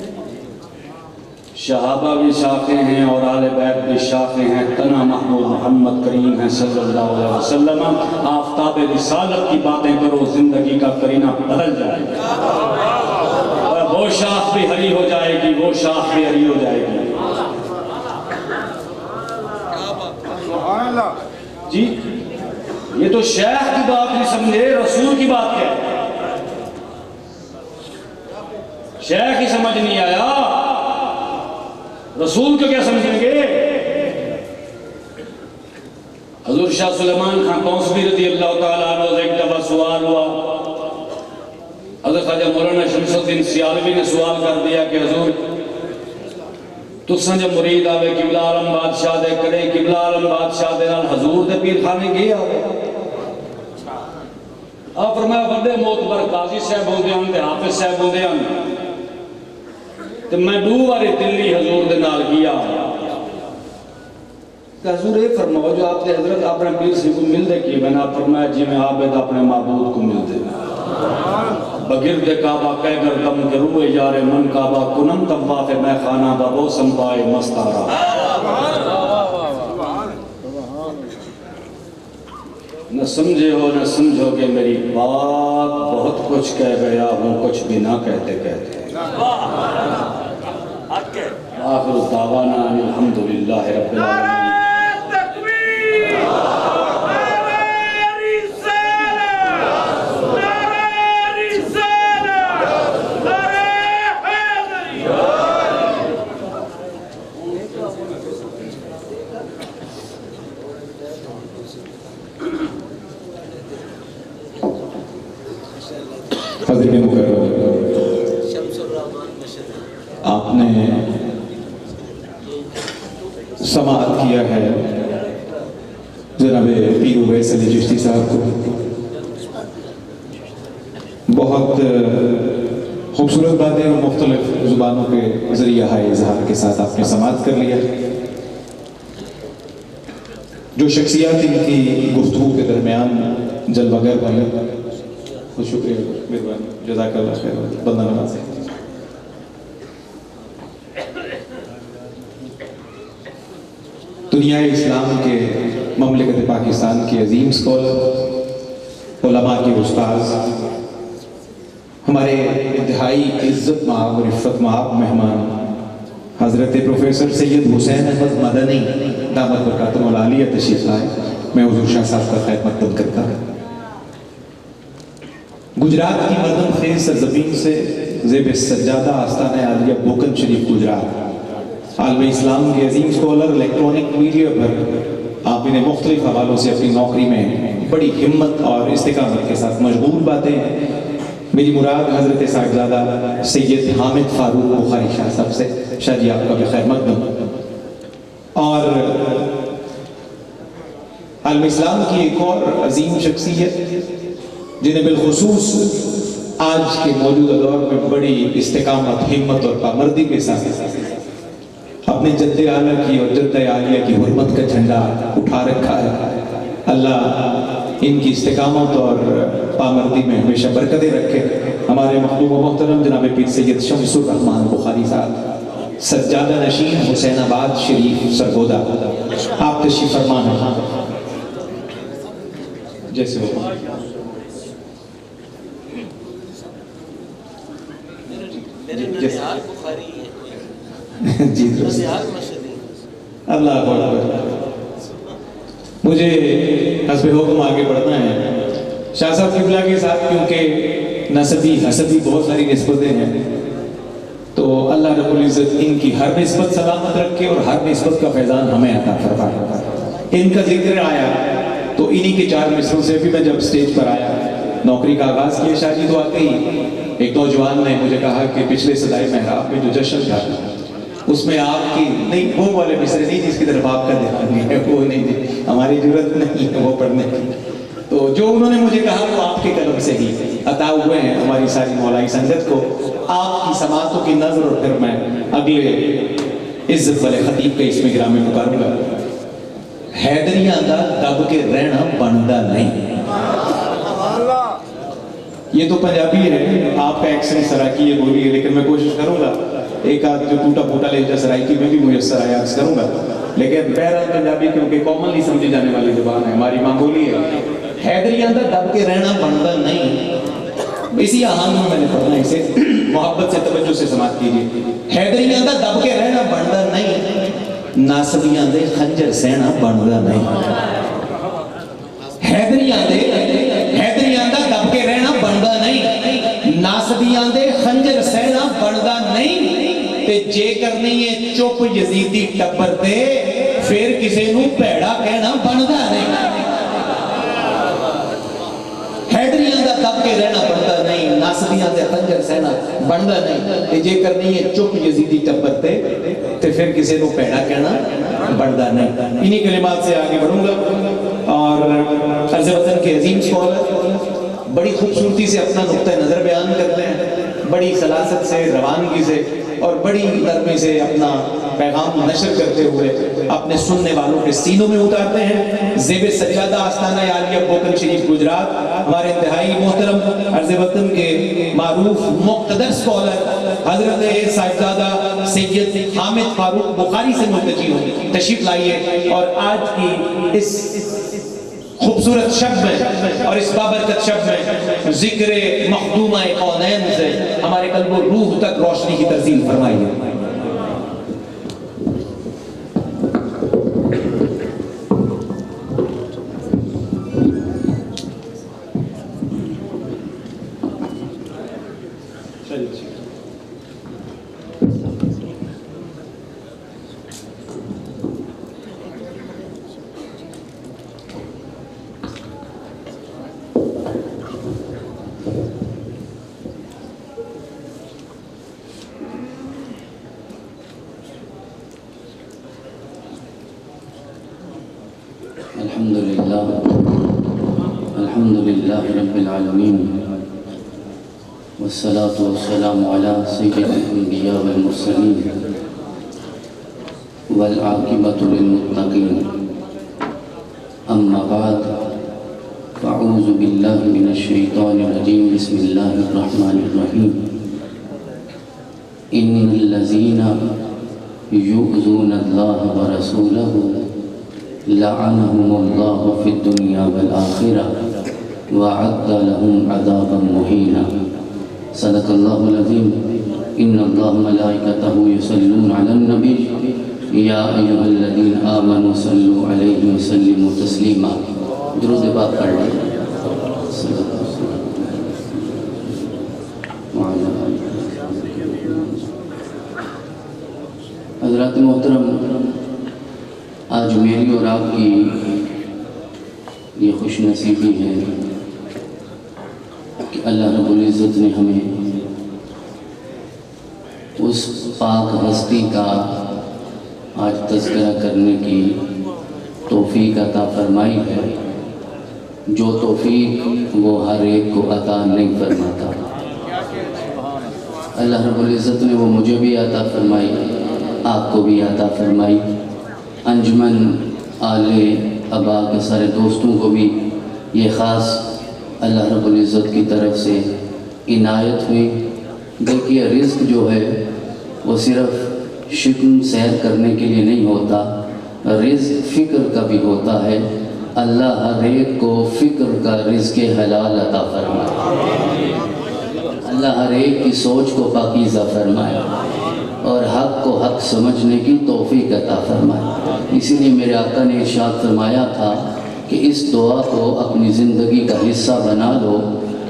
صحابہ بھی شاخیں ہیں اور اہل بیت بھی شاخیں ہیں، تنا محمود محمد کریم ہے صلی اللہ علیہ وسلم۔ آفتاب رسالت کی باتیں کرو، زندگی کا قرینہ بدل جائے گا، وہ شاخ بھی ہری ہو جائے گی، وہ شاخ بھی ہری ہو جائے گی۔ سبحان اللہ۔ جی یہ تو شیخ کی بات نہیں سمجھے، رسول کی بات کیا ہے؟ شیخ ہی سمجھ نہیں آیا، رسول کو کیا سمجھیں گے؟ حضور شاہ سلیمان خان توسبی رضی اللہ تعالیٰ عنہ سے ایک دفعہ سوال ہوا، حضرت خواجہ مولانا شمس الدین سیالوی نے سوال کر دیا کہ حضور تساں جب مرید آوے قبلہ عالم بادشاہ دے کڑے قبلہ عالم بادشاہ دے نال حضور دے پیر خانے گئے آوے؟ آپ فرمایا بڑے معتبر قاضی صاحب ہوندے ہن تے حافظ صاحب ہوندے ہن، تے میں دو باری دلی حضور دے نال گیا، کہ حضور یہ فرماؤ جو آپ دے حضرت اپنے پیر سے کو مل دے کی، میں نے فرمایا جی میں عابد اپنے معبود کو مل دے بگرد کعبہ کہہ کر دم کے روئے یار من کعبہ کنم طواف میں خانہ بابو سنپائے مستارا۔ نہ سمجھے ہو نہ سمجھو کہ میری بات، بہت کچھ کہہ گیا ہوں کچھ بھی نہ کہتے کہتے۔ آخر دعوانا ان الحمدللہ رب العالمین۔ حضرت مکرم، آپ نے سماعت کیا ہے جناب پیر اویس علی چشتی صاحب کو، بہت خوبصورت باتیں اور مختلف زبانوں کے ذریعہ ہے اظہار کے ساتھ آپ نے سماعت کر لیا۔ جو شخصیات ان کی گفتگو کے درمیان جلوہ گر بنے، بہت شکریہ، مہربانی، جزاک اللہ خیر، بندہ نواز ہے۔ دنیا اسلام کے مملکت پاکستان کے عظیم اسکالر، علماء کے استاذ، ہمارے انتہائی عزت مآب اور عفت مآب مہمان حضرت پروفیسر سید حسین احمد مدنی دامت برکاتہ العالیہ تشریف لائے، میں حضور شاہ صاحب کا خیر مقدم کرتا ہوں۔ گجرات کی مردم خیز سرزمین سے زیب سجادہ آستانہ عالیہ بوکن شریف گجرات، عالم اسلام کے عظیم اسکالر، الیکٹرانک میڈیا پر آپ انہیں مختلف حوالوں سے اپنی نوکری میں بڑی ہمت اور استقامت کے ساتھ مشغول باتے ہیں۔ میری مراد حضرت صاحبزادہ سید حامد فاروق بخاری شاہ صاحب سے، شاہ جی آپ کا بھی خیر مقدم۔ اور عالم اسلام کی ایک اور عظیم شخصیت جنہیں بالخصوص آج کے موجودہ دور میں بڑی استقامت، ہمت اور پامردی کے ساتھ اپنے جد اعلیٰ کی اور جد عالیہ کی حرمت کا جھنڈا اٹھا رکھا ہے۔ اللہ ان کی استقامت اور پامردی میں ہمیشہ برکتیں رکھے۔ ہمارے محبوب و محترم جناب پیر سید شمس الرحمان بخاری صاحب، سجادہ نشین حسین آباد شریف سرگودا، آپ تشریف فرما ہیں جیسے ہو۔ جی اللہ اکبر، مجھے حسب حکم آگے بڑھنا ہے شاہ صاحب قبلہ کے ساتھ، کیونکہ نسبی حسبی بہت ساری نسبتیں ہیں، تو اللہ رب العزت ان کی ہر نسبت سلامت رکھے اور ہر نسبت کا فیضان ہمیں عطا فرمائے۔ ان کا ذکر آیا تو انہی کے چار مصروں سے بھی میں جب سٹیج پر آیا، نوکری کا آغاز کیا، شاہ جی تو آتے ہی ایک نوجوان نے مجھے کہا کہ پچھلے صدائے محراب میں جو جشن تھا اس میں آپ کی نہیں، وہ والے مصرے نہیں جس کی طرف آپ کا دھیان نہیں ہے، وہ نہیں، ہماری ضرورت نہیں ہے وہ پڑھنے کی. تو جو انہوں نے مجھے کہا وہ آپ کے قلم سے ہی عطا ہوئے ہیں ہماری ساری مولائی سنگت کو. آپ کی سماعتوں کی نظر اور پھر میں اگلے عزت والے خطیب کا اس میں گرامی پکاروں گا. حیدریاں دا دب کے رہنا بندا نہیں. یہ تو پنجابی ہے، آپ کا ایکسنٹ سرائکی ہے بولی ہے، لیکن میں کوشش کروں گا ایک آدھ جو ٹوٹا پھوٹا لہجہ سرائکی میں بھی میسر آیا عرض کروں گا. لیکن بہرحال پنجابی کیونکہ کامنلی سمجھی جانے والی زبان ہے، ہماری ماں بولی ہے. حیدریاں دا دب کے رہنا بندا نہیں. اسی آہنگ میں نے پڑھنا ہے، اسے محبت سے توجہ سے سماعت کیجیے. حیدریاں دا دب کے رہنا بندا نہیں، ناسبیاں دے خنجر سہنا بندا نہیں. حیدریاں دا دب کے رہنا بندا نہیں، ناسبیاں دے خنجر سہنا بندا نہیں. تے جے کرنی ہے چپ یزیدی ٹبر تے پھر کسے نو پیڑا کہنا بندا نہیں. حیدریاں دا دب کے رہنا بندا نہیں، ناسبیاں دے خنجر سہنا بندا نہیں. تے جے کرنی ہے چپ یزیدی ٹبر تے پھر کسے نو پیڑا کہنا بندا نہیں. انہی کلمات سے آگے بڑھوں گا. اور عرض وطن کے عظیم اسکالر بڑی خوبصورتی سے اپنا نقطہ نظر بیان کرتے ہیں، بڑی سلاست سے، روانگی سے اور بڑی نرمی سے اپنا پیغام نشر کرتے ہوئے اپنے سننے والوں کے سینوں میں اتارتے ہیں. زیب سجادہ آستانہ عالیہ بوکن شریف گجرات ہمارے انتہائی محترم عرض وطن کے معروف مقتدر اسکالر حضرت صاحبزادہ سید حامد فاروق بخاری سے مرتجی ہوں. تشریف لائیے اور آج کی اس خوبصورت شب میں اور اس بابرکت شب میں ذکر مخدومہ کونین سے ہمارے قلب و روح تک روشنی کی ترسیل فرمائیے. الحمد للہ رب العالمین والصلاة والسلام علی سید الانبیاء والمرسلین والعاقبۃ للمتقین. اما بعد فاعوذ باللہ من الشیطان الرجیم. بسم اللہ الرحمن الرحیم. ان الذین یؤذون اللہ ورسولہ لعنهم اللہ فی الدنیا والآخرہ وعد لهم عذابا مہینا. صدق اللہ العظیم. ان اللہ ملائکتہ یصلون علی النبی یا ایھا الذین آمنوا صلوا علیہ وسلموا تسلیما. درود پاک پڑھ لیں. حضرات محترم، آج میری اور آپ کی یہ خوش نصیبی ہے کہ اللہ رب العزت نے ہمیں اس پاک ہستی کا آج تذکرہ کرنے کی توفیق عطا فرمائی ہے، جو توفیق وہ ہر ایک کو عطا نہیں فرماتا. اللہ رب العزت نے وہ مجھے بھی عطا فرمائی، آپ کو بھی عطا فرمائی. انجمن آل ابا کے سارے دوستوں کو بھی یہ خاص اللہ رب العزت کی طرف سے عنایت ہوئی. دیکھیے رزق جو ہے وہ صرف شکم سیر کرنے کے لیے نہیں ہوتا، رزق فکر کا بھی ہوتا ہے. اللہ ہر ایک کو فکر کا رزق حلال عطا فرمائے. اللہ ہر ایک کی سوچ کو پاکیزہ فرمائے اور حق کو حق سمجھنے کی توفیق عطا فرمائے. اسی لیے میرے آقا نے ارشاد فرمایا تھا کہ اس دعا کو اپنی زندگی کا حصہ بنا لو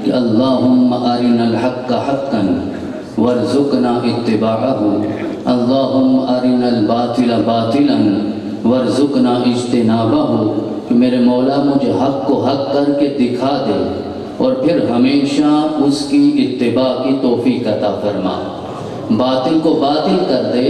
کہ اللہم ارنا الحق حقا وارزقنا اتباعہ، اللہم ارنا الباطل باطلا وارزقنا اجتنابہ. کہ میرے مولا مجھے حق کو حق کر کے دکھا دے اور پھر ہمیشہ اس کی اتباع کی توفیق عطا فرما. باطل کو باطل کر دے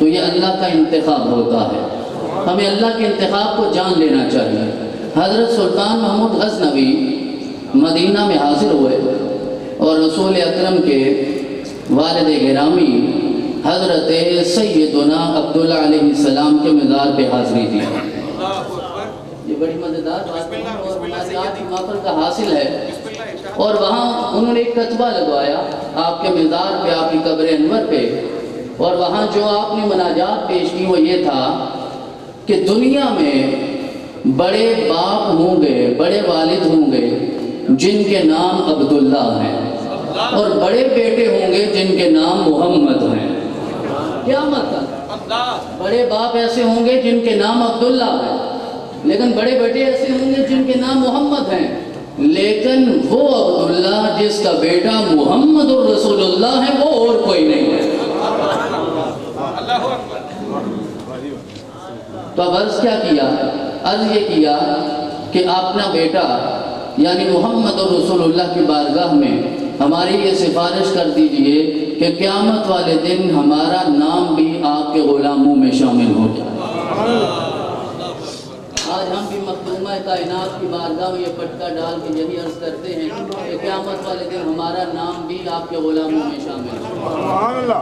تو یہ اللہ کا انتخاب ہوتا ہے. ہمیں اللہ کے انتخاب کو جان لینا چاہیے. حضرت سلطان محمود غزنوی مدینہ میں حاضر ہوئے اور رسول اکرم کے والد گرامی حضرت سیدنا عبداللہ علیہ السلام کے مزار پہ حاضری دی. یہ بڑی مزیدار بات ہے اور ہماری آج کی محفل کا حاصل ہے. اور وہاں انہوں نے ایک کتبہ لگوایا آپ کے مزار پہ، آپ کی قبر انور پہ، اور وہاں جو آپ نے مناجات پیش کی وہ یہ تھا کہ دنیا میں بڑے باپ ہوں گے، بڑے والد ہوں گے جن کے نام عبداللہ ہیں، اور بڑے بیٹے ہوں گے جن کے نام محمد ہیں. کیا مطلب؟ بڑے باپ ایسے ہوں گے جن کے نام عبداللہ ہیں، لیکن بڑے بیٹے ایسے ہوں گے جن کے نام محمد ہیں. لیکن وہ عبداللہ جس کا بیٹا محمد الرسول اللہ ہے وہ اور کوئی نہیں ہے. تو اب عرض کیا کیا؟ عرض یہ کیا کہ اپنا بیٹا یعنی محمد الرسول اللہ کی بارگاہ میں ہماری یہ سفارش کر دیجئے کہ قیامت والے دن ہمارا نام بھی آپ کے غلاموں میں شامل ہو جائے. آج ہم بھی مخدومہ کائنات کی بارگاہ میں یہ پٹکا ڈال کے یہی عرض کرتے ہیں کہ قیامت والے دن ہمارا نام بھی آپ کے غلاموں میں شامل ہو.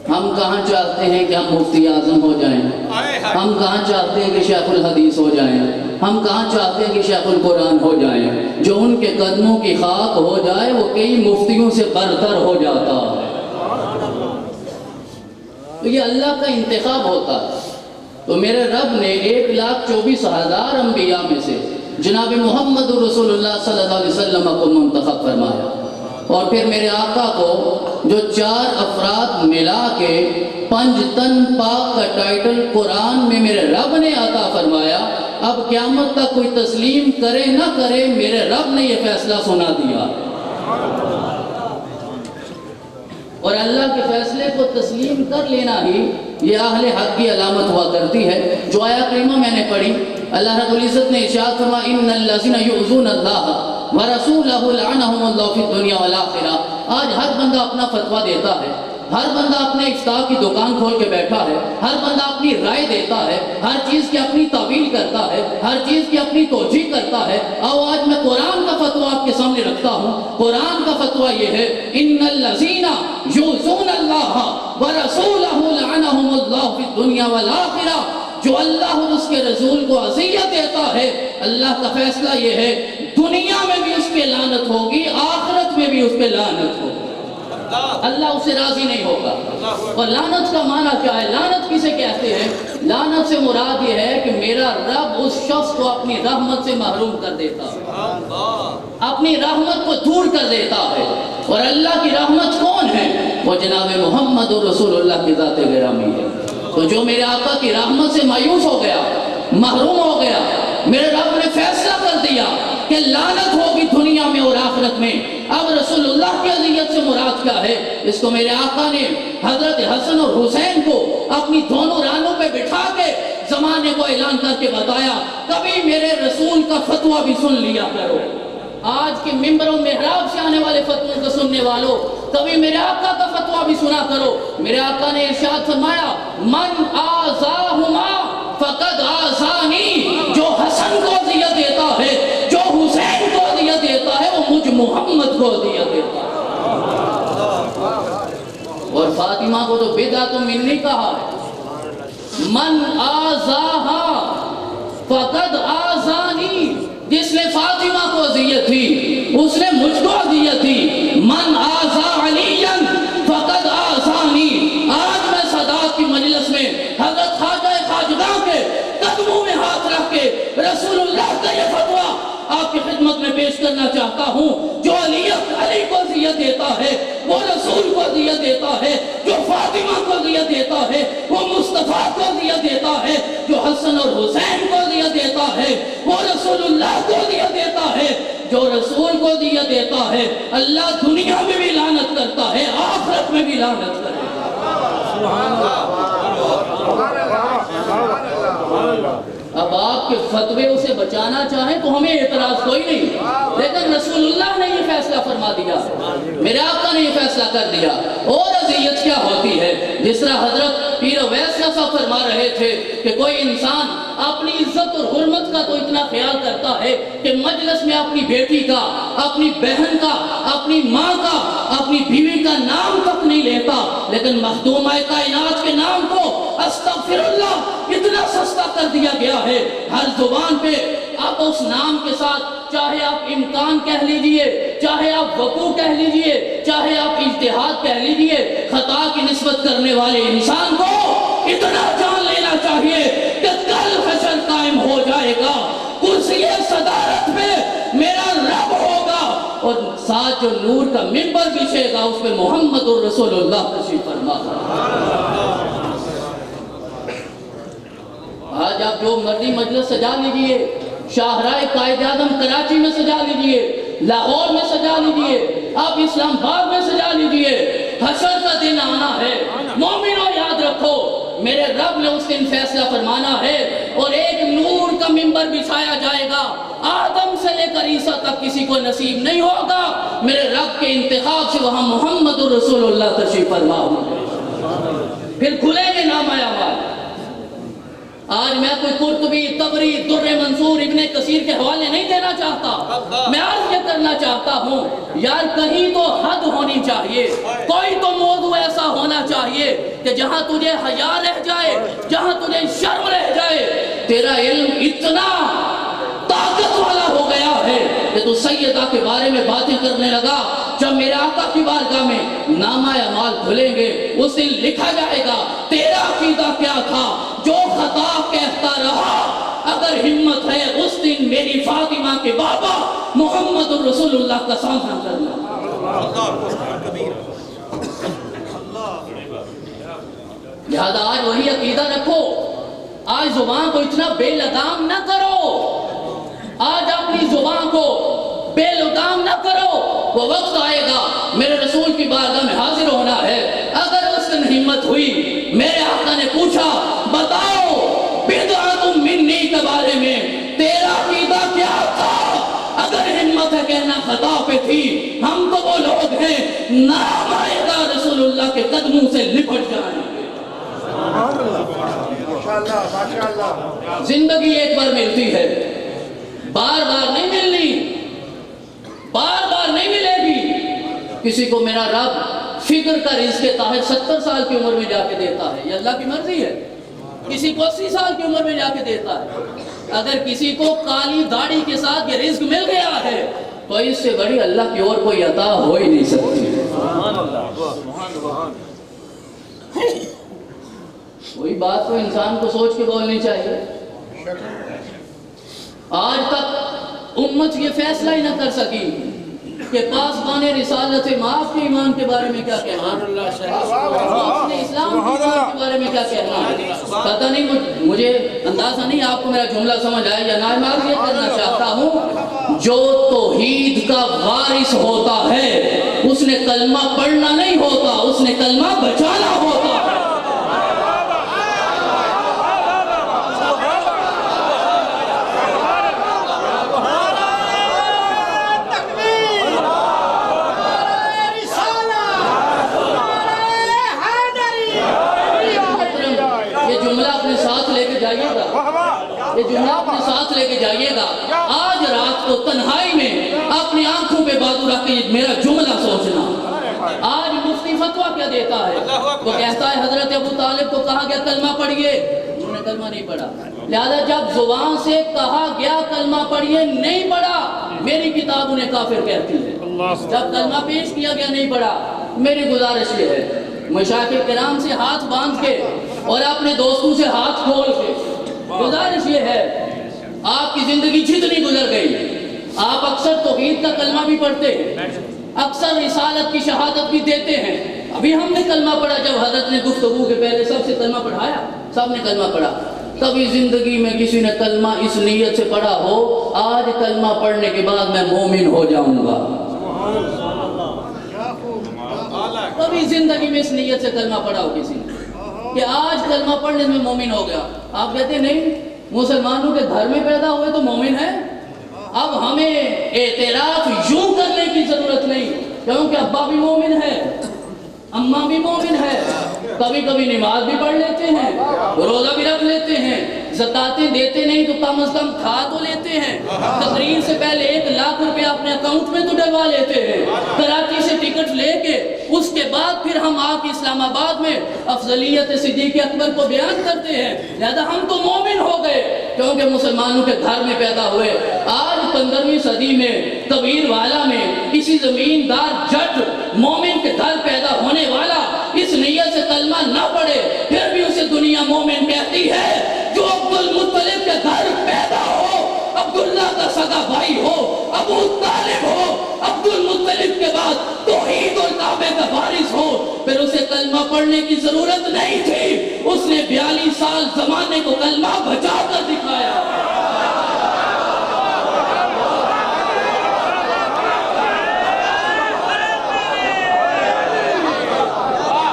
ہم کہاں چاہتے ہیں کہ ہم مفتی اعظم ہو جائیں؟ ہم کہاں چاہتے ہیں کہ شیخ الحدیث ہو جائیں؟ ہم کہاں چاہتے ہیں کہ شیخ القرآن ہو جائیں؟ جو ان کے قدموں کی خاک ہو جائے وہ کئی مفتیوں سے برتر ہو جاتا ہے. تو یہ اللہ کا انتخاب ہوتا ہے. تو میرے رب نے 1,24,000 انبیاء میں سے جناب محمد رسول اللہ صلی اللہ علیہ وسلم کو منتخب فرمایا، اور پھر میرے آقا کو جو 4 افراد ملا کے 5 تن پاک کا ٹائٹل قرآن میں میرے رب نے عطا فرمایا. اب قیامت تک کوئی تسلیم کرے نہ کرے میرے رب نے یہ فیصلہ سنا دیا، اور اللہ کے فیصلے کو تسلیم کر لینا ہی یہ اہل حق کی علامت ہوا کرتی ہے. جو آیت کریمہ میں نے پڑھی، اللہ رب العزت نے ارشاد فرمایا ان الذین یؤذون اللہ ورسولہ لعنہم اللہ فی الدنیا والآخرہ. آج ہر بندہ اپنا فتویٰ دیتا ہے، ہر بندہ اپنے افتاء کی دکان کھول کے بیٹھا ہے، ہر بندہ اپنی رائے دیتا ہے، ہر چیز کی اپنی تعویل کرتا ہے، ہر چیز کی اپنی توجیہ کرتا ہے. آؤ آج میں قرآن کا فتویٰ آپ کے سامنے رکھتا ہوں. قرآن کا فتویٰ یہ ہے ان الذین یؤذون اللہ ورسولہ لعنہم اللہ فی الدنیا والآخرہ. جو اللہ اور اس کے رسول کو اذیت دیتا ہے، اللہ کا فیصلہ یہ ہے دنیا میں بھی اس پہ لعنت ہوگی، آخرت میں بھی اس پہ لعنت ہوگی. اللہ اسے راضی نہیں ہوگا. اور لعنت کا معنی کیا ہے؟ لعنت کسے کہتے ہیں؟ لعنت سے مراد یہ ہے کہ میرا رب اس شخص کو اپنی رحمت سے محروم کر دیتا ہے، اپنی رحمت کو دور کر دیتا ہے. اور اللہ کی رحمت کون ہے؟ وہ جناب محمد رسول اللہ کی ذات گرامی ہے. تو جو میرے آقا کی رحمت سے مایوس ہو گیا، محروم ہو گیا، میرے رب نے فیصلہ کر دیا کہ لعنت ہوگی دنیا میں اور آخرت میں. اب رسول اللہ کی اذیت سے مراد کیا ہے؟ اس کو میرے آقا نے حضرت حسن اور حسین کو اپنی دونوں رانوں پہ بٹھا کے زمانے کو اعلان کر کے بتایا کبھی میرے رسول کا فتویٰ بھی سن لیا کرو. آج کے ممبر و محراب سے آنے والے فتووں کو سننے والوں کبھی میرے آقا کا فتویٰ بھی سنا کرو. میرے آقا نے ارشاد فرمایا من آذاہما فقد آذانی. جو حسن کو اذیت دیتا ہے، جو حسین کو اذیت دیتا ہے، وہ مجھ محمد کو اذیت دیتا ہے. اور فاطمہ کو تو بدعت منی کہا ہے. من آذاہا فقد آذانی. جس نے فاطمہ کو اذیت دی اس نے مجھ کو اذیت دی. من آذا علیاً فقد آذانی. آج میں صداقت کی مجلس میں حضرت خواجہ خواجگاں کے قدموں میں ہاتھ رکھ کے رسول اللہ کا یہ فتویٰ آپ کی خدمت میں پیش کرنا چاہتا ہوں. جو علی کو اذیت دیتا ہے وہ رسول کو اذیت دیتا ہے، جو فاطمہ کو اذیت دیتا ہے وہ مصطفیٰ کو اذیت دیتا ہے، جو حسن اور حسین کو اذیت دیتا ہے وہ رسول اللہ کو اذیت دیتا ہے. جو رسول کو اذیت دیتا ہے اللہ دنیا میں بھی لعنت کرتا ہے، آخرت میں بھی لعنت کرتا ہے. اب آپ کے فتوے اسے بچانا چاہیں تو ہمیں اعتراض کوئی نہیں، لیکن رسول اللہ نے یہ فیصلہ فرما دیا، میرے آقا نے یہ فیصلہ کر دیا۔ اور اذیت کیا ہوتی ہے؟ جس طرح حضرت پیر اویس صاحب فرما رہے تھے کہ کوئی انسان اپنی عزت اور حرمت کا تو اتنا خیال کرتا ہے کہ مجلس میں اپنی بیٹی کا، اپنی بہن کا، اپنی ماں کا، اپنی بیوی کا نام تک نہیں لیتا، لیکن مخدومہ کائنات کے نام کو استغفر اللہ اتنا سستا کر دیا گیا ہے ہر زبان پہ۔ اب اس نام کے ساتھ چاہے آپ امکان کہہ لیجئے، چاہے آپ وقوع کہہ لیجئے، چاہے آپ اجتہاد کہہ لیجئے، خطا کی نسبت کرنے والے انسان کو اتنا جان لینا چاہیے کہ کل حشر قائم ہو جائے گا، کرسی صدارت پہ میرا رب ہوگا، اور ساتھ جو نور کا منبر بچھے گا اس پہ محمد الرسول اللہ تشریف فرما۔ آج آپ جو مرضی مجلس سجا لیجئے، شاہراہ قائد اعظم کراچی میں سجا لیجئے، لاہور میں سجا لیجئے، آپ اسلام آباد میں سجا لیجئے، حشر کا دن آنا ہے۔ مومنوں یاد رکھو، میرے رب نے اس دن فیصلہ فرمانا ہے اور ایک نور کا منبر بچھایا جائے گا، آدم سے لے کر عیسیٰ تک کسی کو نصیب نہیں ہوگا، میرے رب کے انتخاب سے وہاں محمد الرسول اللہ تشریف فرما ہوگا، پھر کھلیں گے نامہ اعمال۔ آج میں کوئی قرطبی، طبری، در منصور، ابن کثیر کے حوالے نہیں دینا چاہتا، میں عرض یہ کرنا چاہتا ہوں یار کہیں تو حد ہونی چاہیے، کوئی تو موضوع ایسا ہونا چاہیے کہ جہاں تجھے حیا رہ جائے، جہاں تجھے شرم رہ جائے۔ تیرا علم اتنا طاقت والا ہو گیا ہے کہ تو سیدہ کے بارے میں باتیں کرنے لگا، جب میرے آقا کی بارگاہ میں نامہ اعمال کھلیں گے اس دن لکھا جائے گا تیرا عقیدہ کیا تھا، جو خطا کہتا رہا، اگر ہمت ہے اس دن میری فاطمہ کے بابا محمد الرسول اللہ کا سامنا کرنا۔ لہذا آج وہی عقیدہ رکھو، آج زبان کو اتنا بے لگام نہ کرو، آج اپنی زبان کو بے لگام نہ کرو، وہ وقت آئے گا میرے رسول کی بارگاہ میں حاضر ہونا ہے، اگر اس دن ہمت ہوئی، میرے آقا نے پوچھا بتاؤ بدعت منی کے بارے میں تیرا عقیدہ کیا تھا، اگر ہمت ہے کہنا خطا پہ تھی، ہم تو وہ لوگ ہیں نام آئے گا رسول اللہ کے قدموں سے لپٹ جائیں گے۔ زندگی ایک بار ملتی ہے، بار بار نہیں ملنی، بار بار نہیں ملے گی۔ کسی کو میرا رب فکر کا رزق کے تحت 70 سال کی عمر میں جا کے دیتا ہے، یہ اللہ کی مرضی ہے، کسی کو 80 سال کی عمر میں جا کے دیتا ہے۔ اگر کسی کو کالی داڑھی کے ساتھ یہ رزق مل گیا ہے تو اس سے بڑی اللہ کی اور کوئی عطا ہو ہی نہیں سکتی۔ وہی بات تو انسان کو سوچ کے بولنی چاہیے۔ آج تک امت یہ فیصلہ ہی نہ کر سکی کہ پاسبان رسالت معاف کے ایمان کے بارے میں کیا کہنا ہے، اسلام کے ایمان کے بارے میں کیا کہنا ہے۔ پتہ نہیں، مجھے اندازہ نہیں آپ کو میرا جملہ سمجھ آئے یا نہ، میں یہ کرنا چاہتا ہوں جو توحید کا وارث ہوتا ہے اس نے کلمہ پڑھنا نہیں ہوتا، اس نے کلمہ بچانا ہوتا ہے۔ یہ جملہ اپنے ساتھ لے کے جائیے گا، آج رات کو تنہائی میں اپنی آنکھوں پہ بازو رکھ کے میرا جملہ سوچنا۔ آج مفتی فتویٰ کیا دیتا ہے، وہ کہتا ہے حضرت ابو طالب کو کہا گیا کلمہ پڑھیے، انہوں نے کلمہ نہیں پڑھا، لہذا جب زبان سے کہا گیا کلمہ پڑھیے نہیں پڑھا، میری کتاب انہیں کافر کہتی ہے۔ جب کلمہ پیش کیا گیا نہیں پڑھا، میری گزارش یہ ہے مشائخ کرام سے ہاتھ باندھ کے اور اپنے دوستوں سے ہاتھ کھول کے گزارش یہ ہے، آپ کی زندگی جتنی گزر گئی، آپ اکثر توحید کا کلمہ بھی پڑھتے ہیں، اکثر رسالت کی شہادت بھی دیتے ہیں۔ ابھی ہم نے کلمہ پڑھا، جب حضرت نے گفتگو کے پہلے سب سے کلمہ پڑھایا، سب نے کلمہ پڑھا، کبھی زندگی میں کسی نے کلمہ اس نیت سے پڑھا ہو آج کلمہ پڑھنے کے بعد میں مومن ہو جاؤں گا، کبھی زندگی میں اس نیت سے کلمہ پڑھا ہو کسی نے کہ آج کلمہ پڑھنے میں مومن ہو گیا، آپ کہتے نہیں مسلمانوں کے گھر میں پیدا ہوئے تو مومن ہے. اب ہمیں اعتراف یوں کرنے کی ضرورت نہیں کیونکہ ابا بھی مومن ہے, اماں بھی مومن ہے, کبھی کبھی نماز بھی پڑھ لیتے ہیں, روزہ بھی رکھ لیتے ہیں, زکاتیں دیتے نہیں تو کم از کم کھا تو لیتے ہیں, تقریر سے پہلے 1 لاکھ روپے اپنے اکاؤنٹ میں تو ڈلوا لیتے ہیں, کراچی سے ٹکٹ لے کے اس کے بعد پھر ہم آ کے اسلام آباد میں افضلیت صدیق اکبر کو بیان کرتے ہیں. لہذا ہم تو مومن ہو گئے کیونکہ مسلمانوں کے گھر میں پیدا ہوئے. آج 15ویں صدی میں کبیر والا میں کسی زمیندار جٹ مومن کے گھر پیدا ہونے والا اس نیت سے کلمہ نہ پڑھے پھر بھی اسے دنیا مومن کہتی ہے. جو عبد المطلب کے گھر پیدا ہو, عبداللہ کا سگا بھائی ہو, ابو طالب ہو, عبد المطلب کے بعد توحید اور کعبے کا وارث ہو, پھر اسے کلمہ پڑھنے کی ضرورت نہیں تھی. اس نے 42 سال زمانے کو کلمہ بچا کر دکھایا.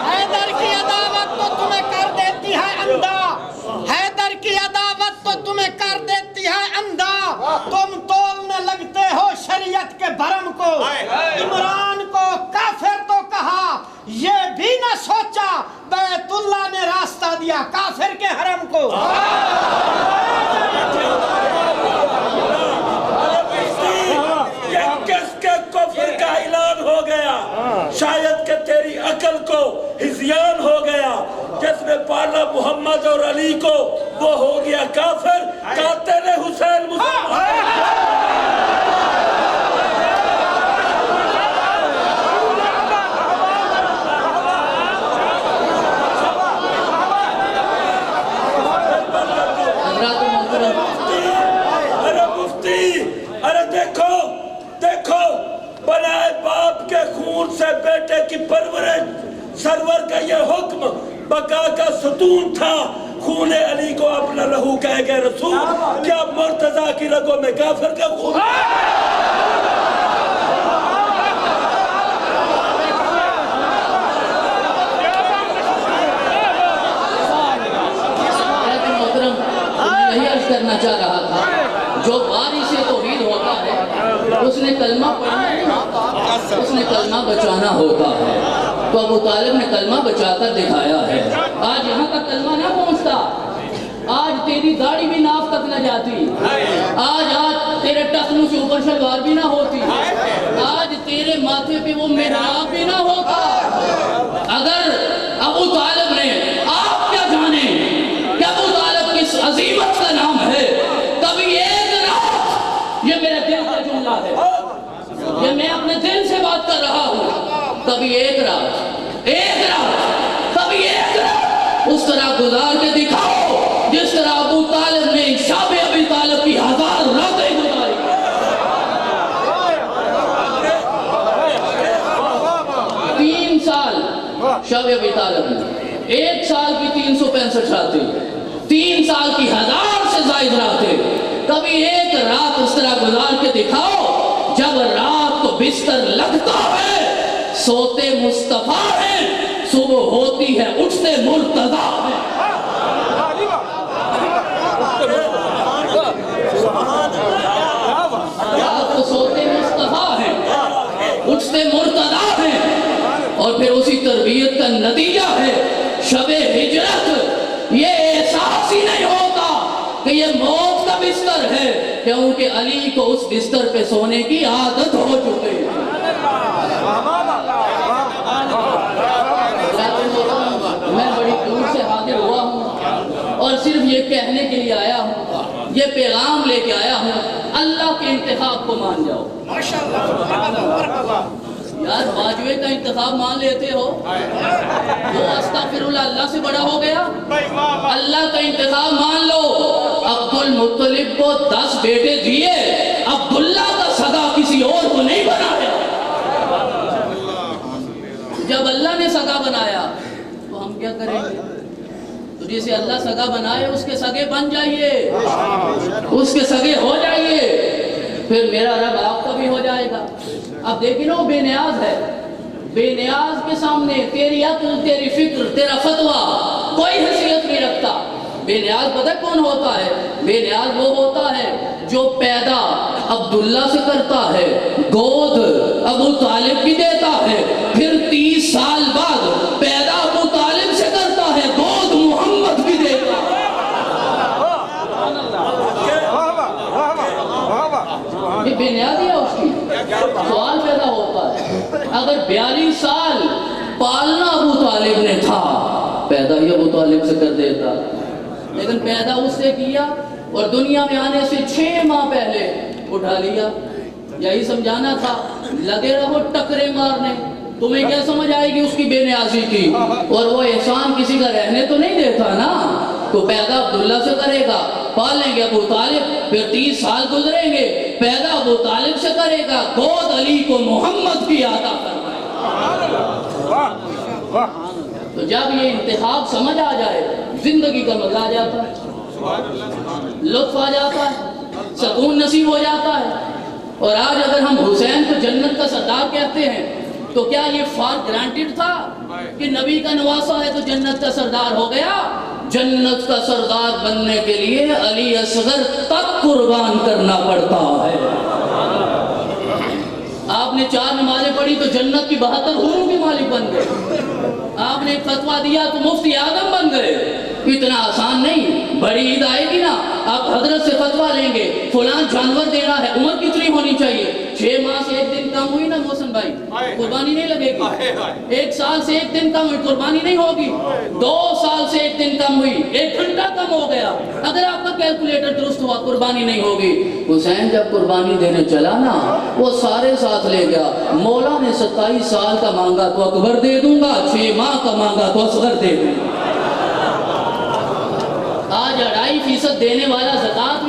حیدر کی عداوت تو تمہیں کر دیتی ہے اندھا, حیدر کی عداوت تو تمہیں کر دیتی ہے اندھا. تم تولنے لگتے ہو شریعت کے بھرم کو. عمران کو کافر تو کہا, یہ بھی نہ سوچا بیت اللہ نے راستہ دیا کافر کے حرم کو. یہ کس کے کفر کا اعلان ہو گیا؟ شاید کہ تیری عقل کو ہذیان ہو گیا. جس نے پالا محمد اور علی کو وہ ہو گیا کافر. قاتل حسین مسلمان. ارے مفتی, ارے دیکھو دیکھو, بنائے باپ کے خون سے بیٹے کی پرورش. سرور کا یہ حکم بقا کا ستون تھا. خون علی کو اپنا لہو کہہ گئے رسول. کیا مرتضیٰ کی رگوں میں کافر کا خون؟ یہی عرض کرنا چاہ رہا تھا, جو وارث توحید ہوتا ہے اس نے کلمہ پڑھنا نہیں ہوتا, اس نے کلمہ بچانا ہوتا ہے. تو ابو طالب نے کلمہ بچا کر دکھایا ہے. آج یہاں کا کلمہ نہ پہنچتا, آج تیری داڑھی بھی ناف تک نہ جاتی, آج تیرے ٹخنوں سے اوپر شلوار بھی نہ ہوتی, آج تیرے ماتھے پہ وہ محراب بھی نہ ہوتا. اگر ابو طالب نے, آپ کیا جانیں کہ ابو طالب کس عظیمت کا نام ہے, کبھی ایک رات, یہ میرے دل کا جملہ ہے, یہ میں اپنے دل سے بات کر رہا ہوں, کبھی ایک رات, کبھی ایک رات اس طرح گزار کے دکھاؤ جس طرح ابو طالب نے شاب ابی طالب کی 1000 راتیں گزاری. 3 سال شاب ابی طالب نے, 1 سال کی 365 راتیں, 3 سال کی 1000 سے زائد راتیں. کبھی ایک رات اس طرح گزار کے دکھاؤ جب رات کو بستر لگتا ہے سوتے مصطفیٰ ہیں, صبح ہوتی ہے اٹھتے مرتضیٰ ہیں. رات کو سوتے مصطفیٰ ہیں, اٹھتے مرتضیٰ ہیں. اور پھر اسی تربیت کا نتیجہ ہے شب ہجرت. یہ احساس ہی نہیں ہوتا کہ یہ موت کا بستر ہے کیونکہ علی کو اس بستر پہ سونے کی عادت ہو چکی ہے. میں بڑی دور سے حاضر ہوا ہوں اور صرف یہ کہنے کے لیے آیا ہوں, یہ پیغام لے کے آیا ہوں, اللہ کے انتخاب کو مان جاؤ. یار واجوے کا انتخاب مان لیتے ہو, وہ استغفراللہ اللہ سے بڑا ہو گیا. اللہ کا انتخاب مان لو. عبد المطلب کو 10 بیٹے دیے, عبداللہ کا سگا کسی اور کو نہیں بنایا. جب اللہ نے سگا بنایا تو ہم کیا کریں گے؟ تو جسے اللہ سگا بنائے اس کے سگے بن جائیے, اس کے سگے ہو جائیے, پھر میرا رب آپ کا بھی ہو جائے گا. اب دیکھیں نا, وہ بے نیاز ہے, بے نیاز کے سامنے تیری عقل, تیری فکر, تیرا فتویٰ کوئی حیثیت نہیں رکھتا. بے نیاز پتہ کون ہوتا ہے؟ بے نیاز وہ ہوتا ہے جو پیدا عبداللہ سے کرتا ہے، گود ابو طالب کی دیتا ہے، پھر 30 سال بعد پیدا ابو طالب سے کرتا ہے، گود محمد کی دیتا ہے۔ یہ بے نیازی ہے اس کی۔ سوال پیدا ہوتا ہے، اگر 42 سال پالنا ابو طالب نے تھا، پیدا ہی ابو طالب سے کر دیتا، لیکن پیدا اس سے کیا اور دنیا میں آنے سے 6 ماہ پہلے اٹھا لیا۔ یہی سمجھانا تھا، لگے رہو ٹکرے مارنے، تمہیں کیا سمجھ آئے گی اس کی بے نیازی کی؟ اور وہ احسان کسی کا رہنے تو نہیں دیتا نا، تو پیدا عبداللہ سے کرے گا، پالیں گے ابو طالب، پھر 30 سال گزریں گے، پیدا ابو طالب سے کرے گا، گود علی کو محمد کی عطا فرمائے گا۔ تو جب یہ انتخاب سمجھ آ جائے، زندگی کا مزہ آ جاتا ہے، لطف آ جاتا ہے، سکون نصیب ہو جاتا ہے۔ اور آج اگر ہم حسین کو جنت کا سردار کہتے ہیں تو کیا یہ فار گرانٹیڈ تھا کہ نبی کا نواسا ہے تو جنت کا سردار ہو گیا؟ جنت کا سردار بننے کے لیے علی اصغر تک قربان کرنا پڑتا ہے۔ آپ نے 4 نمازیں پڑھی تو جنت کی 72 حوروں کے مالک بن گئے، آپ نے ایک فتویٰ دیا تو مفتی اعظم بن گئے۔ اتنا آسان نہیں، بڑی عید آئے گی نا، آپ حضرت سے فتویٰ لیں گے، فلان جانور دینا ہے، عمر کتنی ہونی چاہیے؟ 6 ماہ سے 1 دن کم ہوئی نا محسن بھائی، قربانی نہیں لگے گی۔ 1 سال سے 1 دن کم ہوئی، قربانی نہیں ہوگی۔ 2 سال سے 1 دن کم ہوئی، 1 گھنٹہ کم ہو گیا، اگر آپ کا کیلکولیٹر درست ہوا قربانی نہیں ہوگی۔ حسین جب قربانی دینے چلا نا، وہ سارے ساتھ لے گیا۔ مولا نے 27 سال کا مانگا تو اکبر دے دوں گا، 6 ماہ کا مانگا تو اصغر دے دوں گا۔ آج 2.5% دینے والا زکوٰۃ میں